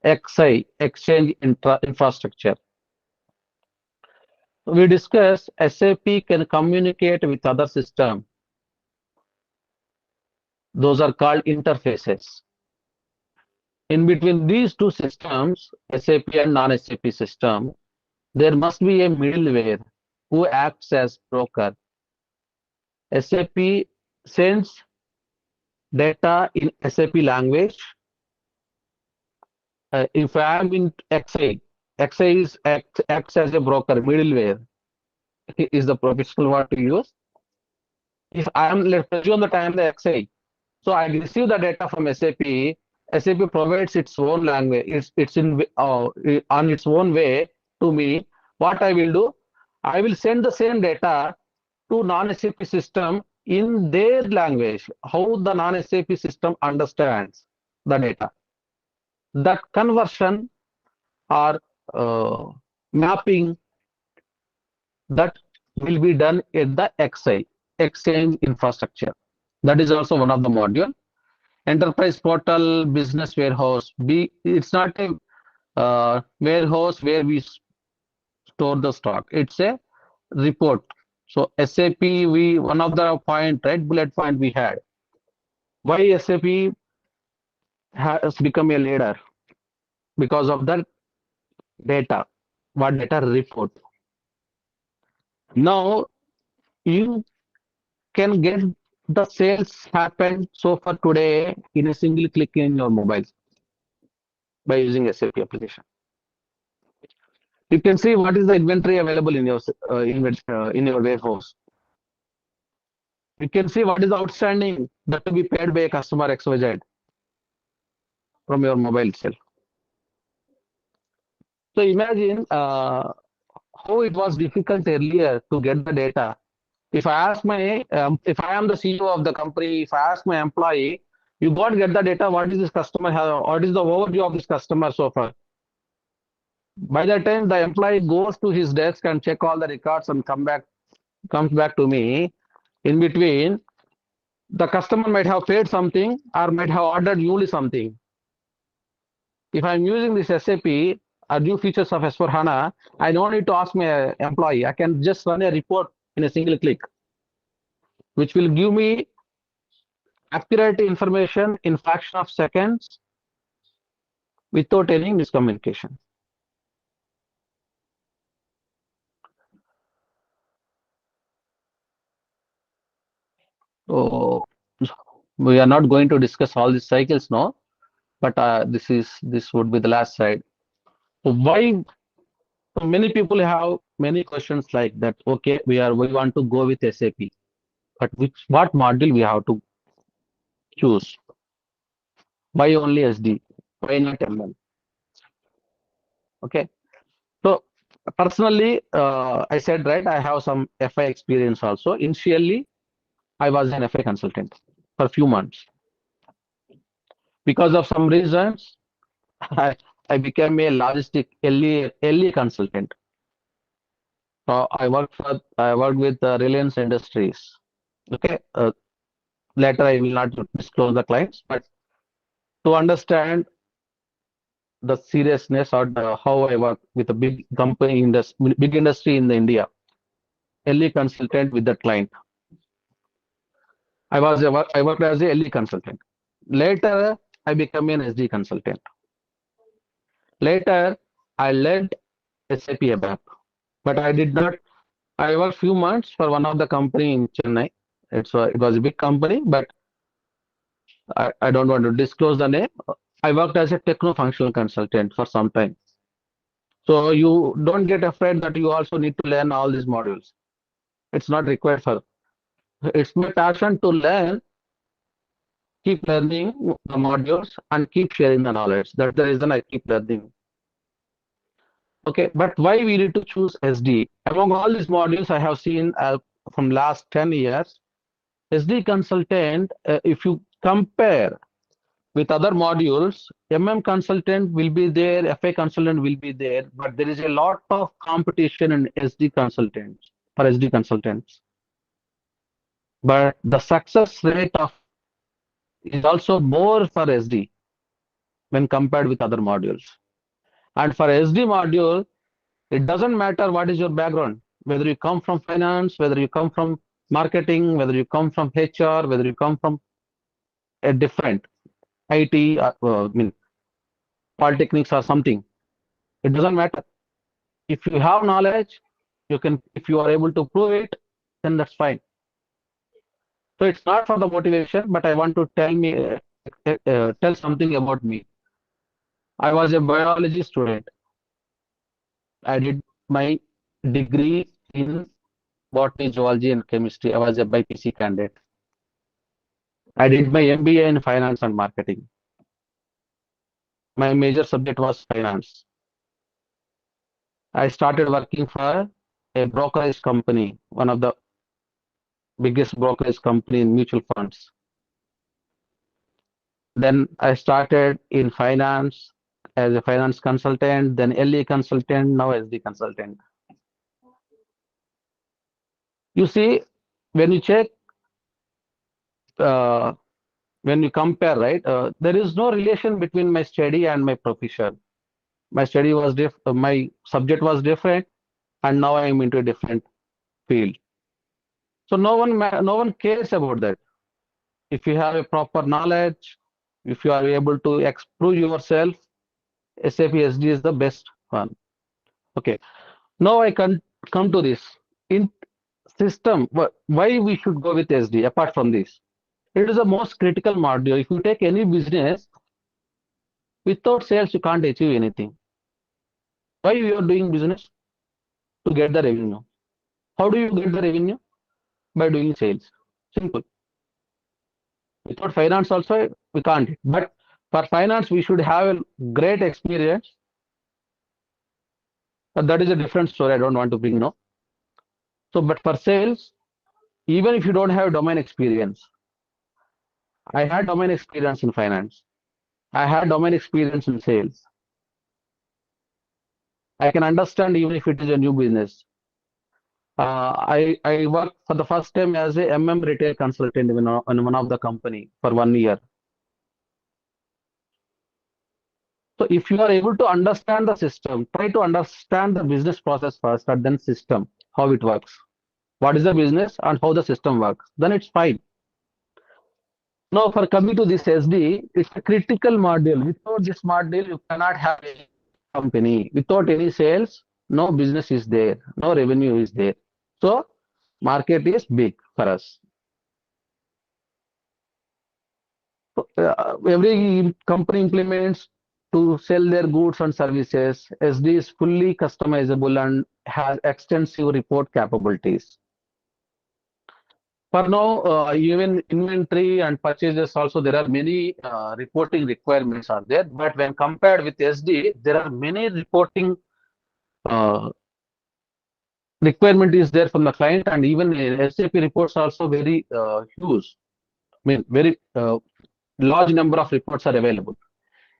XI, exchange infrastructure. We discussed SAP can communicate with other systems. Those are called interfaces. In between these two systems, SAP and non-SAP system, there must be a middleware who acts as broker. SAP sends data in SAP language. If I am in XI, acts as a broker, middleware is the professional word to use. If I am, let's assume that I am the XI. So I receive the data from SAP. SAP provides its own language. It's in on its own way to me. What I will do, I will send the same data to non-SAP system in their language, how the non-SAP system understands the data. That conversion or mapping that will be done at the XI, exchange infrastructure. That is also one of the module. Enterprise portal, business warehouse. It's not a warehouse where we store the stock. It's a report. So SAP, one of the bullet point we had. Why SAP has become a leader? Because of the data. What data report? Now you can get the sales happen so far today in a single click in your mobile by using SAP application. You can see what is the inventory available in your warehouse. You can see what is outstanding that to be paid by a customer XYZ from your mobile itself. So imagine how it was difficult earlier to get the data. If I am the CEO of the company, if I ask my employee, you got to get the data. What is this customer have? What is the overview of this customer so far? By the time the employee goes to his desk and check all the records and comes back to me, in between, the customer might have paid something or might have ordered newly something. If I'm using this SAP or new features of S/4HANA, I don't need to ask my employee. I can just run a report in a single click, which will give me accurate information in fraction of seconds without any miscommunication. So we are not going to discuss all these cycles now, but this would be the last slide. So why many people have many questions like that? Okay, we want to go with SAP, but what module we have to choose? Why only SD? Why not MM? Okay, so personally, I said right, I have some FI experience also. Initially, I was an FI consultant for a few months. Because of some reasons, I became a logistic LE consultant. So I worked with Reliance Industries. Okay, later I will not disclose the clients, but to understand the seriousness or how I work with a big company in this big industry in the India, LE consultant with the client. I worked as a LE consultant. Later, I became an SD consultant. Later, I led SAP ABAP, but I did not. I worked few months for one of the company in Chennai. It was a big company, but I don't want to disclose the name. I worked as a techno-functional consultant for some time. So you don't get afraid that you also need to learn all these modules. It's not required for. It's my passion to learn, keep learning the modules and keep sharing the knowledge. That's the reason I keep learning. Okay, but why we need to choose SD? Among all these modules I have seen from last 10 years, SD consultant, if you compare with other modules, MM consultant will be there, FA consultant will be there, but there is a lot of competition in SD consultants for SD consultants. But the success rate is also more for SD when compared with other modules. And for SD module, it doesn't matter what is your background. whether you come from finance, whether you come from marketing, whether you come from HR, whether you come from a different IT, polytechnics or something, it doesn't matter. If you have knowledge, if you are able to prove it, then that's fine. So it's not for the motivation, but I want to tell something about me. I was a biology student. I did my degree in botany, zoology, and chemistry. I was a BPC candidate. I did my MBA in finance and marketing. My major subject was finance. I started working for a brokerage company, one of the biggest brokerage company in mutual funds. Then I started in finance as a finance consultant, then LE consultant, now SD consultant. You see, when you check, uh, when you compare, right, there is no relation between my study and my profession. My study was my subject was different, and now I am into a different field. So no one cares about that. If you have a proper knowledge, if you are able to prove yourself, SAP SD is the best one. Okay. Now I can come to this. In system, why we should go with SD apart from this? It is the most critical module. If you take any business, without sales, you can't achieve anything. Why you are doing business? To get the revenue. How do you get the revenue? By doing sales. Simple. Without finance also, we can't. But for finance, we should have a great experience. But that is a different story. I don't want to bring now. So, but for sales, even if you don't have domain experience, I had domain experience in finance. I had domain experience in sales. I can understand even if it is a new business. I worked for the first time as a retail consultant in one of the company for 1 year. So if you are able to understand the system, try to understand the business process first and then system, how it works. What is the business and how the system works. Then it's fine. Now for coming to this SD, it's a critical module. Without this module, you cannot have any company. Without any sales, no business is there, no revenue is there. So market is big for us. Every company implements to sell their goods and services. SD is fully customizable and has extensive report capabilities. For now, even inventory and purchases also, there are many reporting requirements are there. But when compared with SD, there are many reporting uh, requirement is there from the client, and even SAP reports are also very huge. I mean, very large number of reports are available.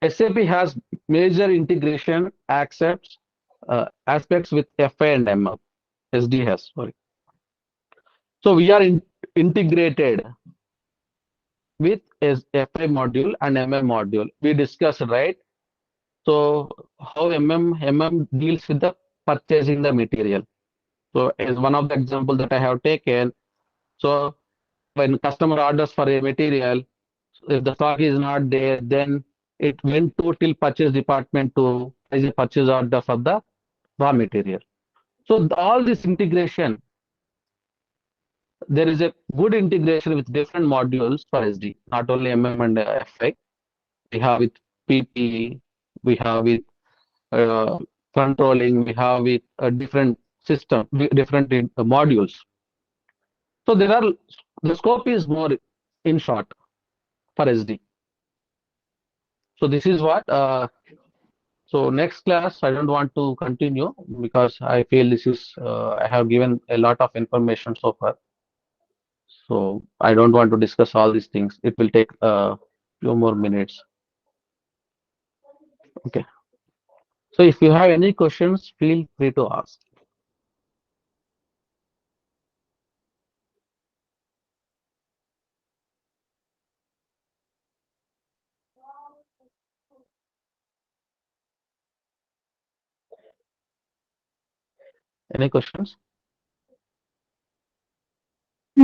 SAP has major integration aspects with FI and MM. SD has, sorry. So we are integrated with FI module and MM module. We discussed, right? So how MM deals with the purchasing the material. So as one of the example that I have taken, so when customer orders for a material, if the stock is not there, then it went to till purchase department to as a purchase order for the raw material. So all this integration, there is a good integration with different modules for SD, not only MM and FI. We have with PP, we have with uh, controlling, we have with a different system, different modules. So the scope is more in short for SD. So this is what. So next class, I don't want to continue because I feel this is I have given a lot of information so far. So I don't want to discuss all these things. It will take a few more minutes. Okay. So if you have any questions, feel free to ask. Any questions?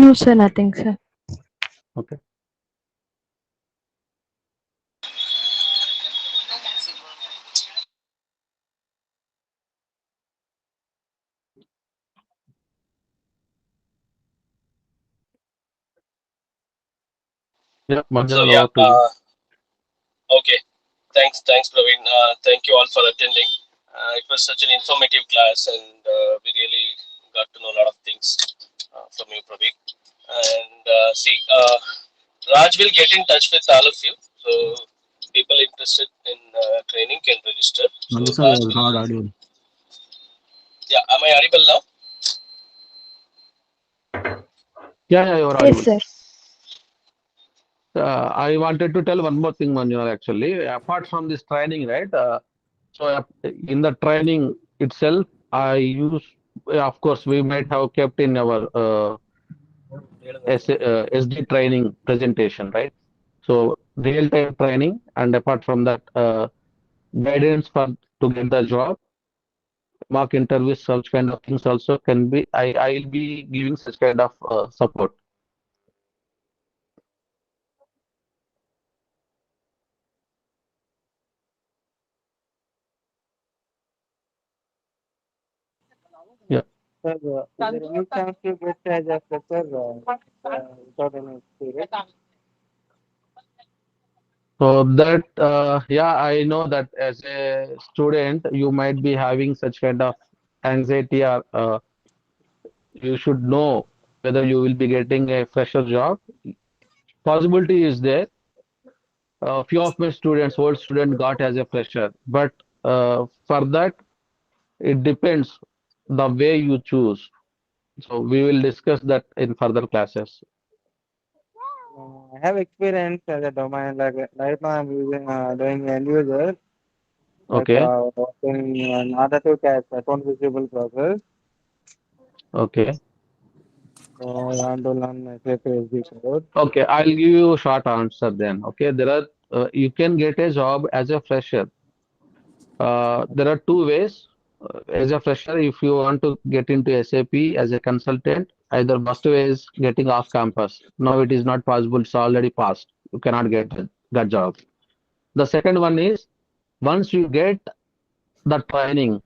No, sir, nothing, sir. Okay. Yeah, So Manjunath, yeah, over to you. okay. Thanks, Praveen. Thank you all for attending. It was such an informative class, and we really got to know a lot of things from you, Praveen. And Raj will get in touch with all of you. So people interested in training can register. So Manju sir Raj was will. not audible. Yeah, am I audible now? Yeah, you're Yes, audible. sir. I wanted to tell one more thing, Manjunath, actually. Apart from this training, right? In the training itself, I use, of course, we might have kept in our SD training presentation, right? So real-time training, and apart from that, guidance for to get the job, mock interviews, such kind of things also can be. I'll be giving such kind of support. Yeah. Sir, is there any chance to get as a fresher without any experience? So that, yeah, I know that as a student, you might be having such kind of anxiety, or you should know whether you will be getting a fresher job. Possibility is there. A few of my students, old student, got as a fresher, but for that, it depends the way you choose. So we will discuss that in further classes. I have experience as a domain, like right now I'm using doing end user, like Okay, working in order to catch account receivable process. okay, So I want to learn SAP SD code. okay. I'll give you a short answer then. Okay, there are you can get a job as a fresher. There are two ways. As a fresher, if you want to get into SAP as a consultant, either first way is getting off campus. No, it is not possible. It's already passed. You cannot get that job. The second one is once you get the training,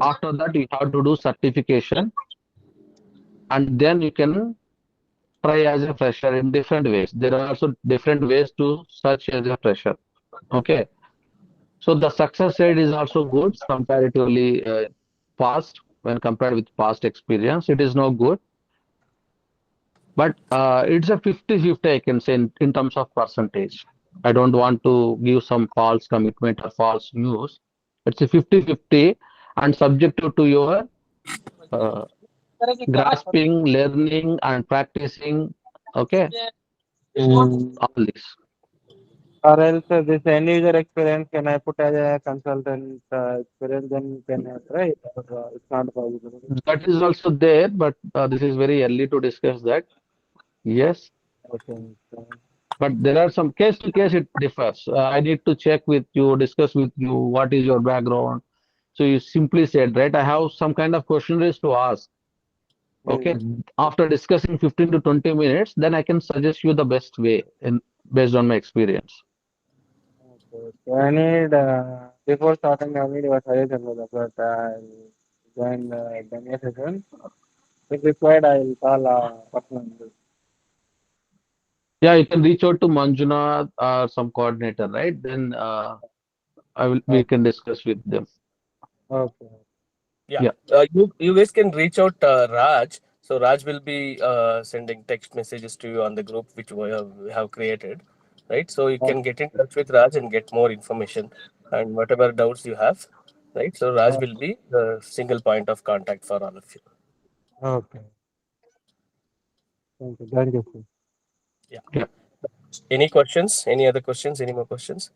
after that you have to do certification, and then you can try as a fresher in different ways. There are also different ways to search as a fresher. Okay. So the success rate is also good comparatively fast when compared with past experience. It is not good, but it's a 50-50, I can say, in terms of percentage. I don't want to give some false commitment or false news. It's a 50-50 and subjective to your uh, grasping, learning, and practicing. Okay, all this. Or else this end user experience, can I put as a consultant experience, then can I try it? Or, it's not possible. That is also there, but this is very early to discuss that. Yes, Okay. So, but there are some case to case it differs. I need to check with you, discuss with you what is your background. So you simply said, right? I have some kind of questionnaires to ask. Okay. After discussing 15 to 20 minutes, then I can suggest you the best way in based on my experience. okay. So I need before starting I need your suggestion for that, but I'll join the demo session. If required, I will call personally. Yeah, you can reach out to Manjuna or some coordinator, right? Then we Okay. can discuss with them. Okay. Yeah, Yeah. you guys can reach out Raj. So Raj will be sending text messages to you on the group which we have created, right? So you can get in touch with Raj and get more information and whatever doubts you have, right? So Raj will be the single point of contact for all of you. Okay. Thank you. Thank you, sir. Yeah. Yeah. Any questions? Any other questions? Any more questions?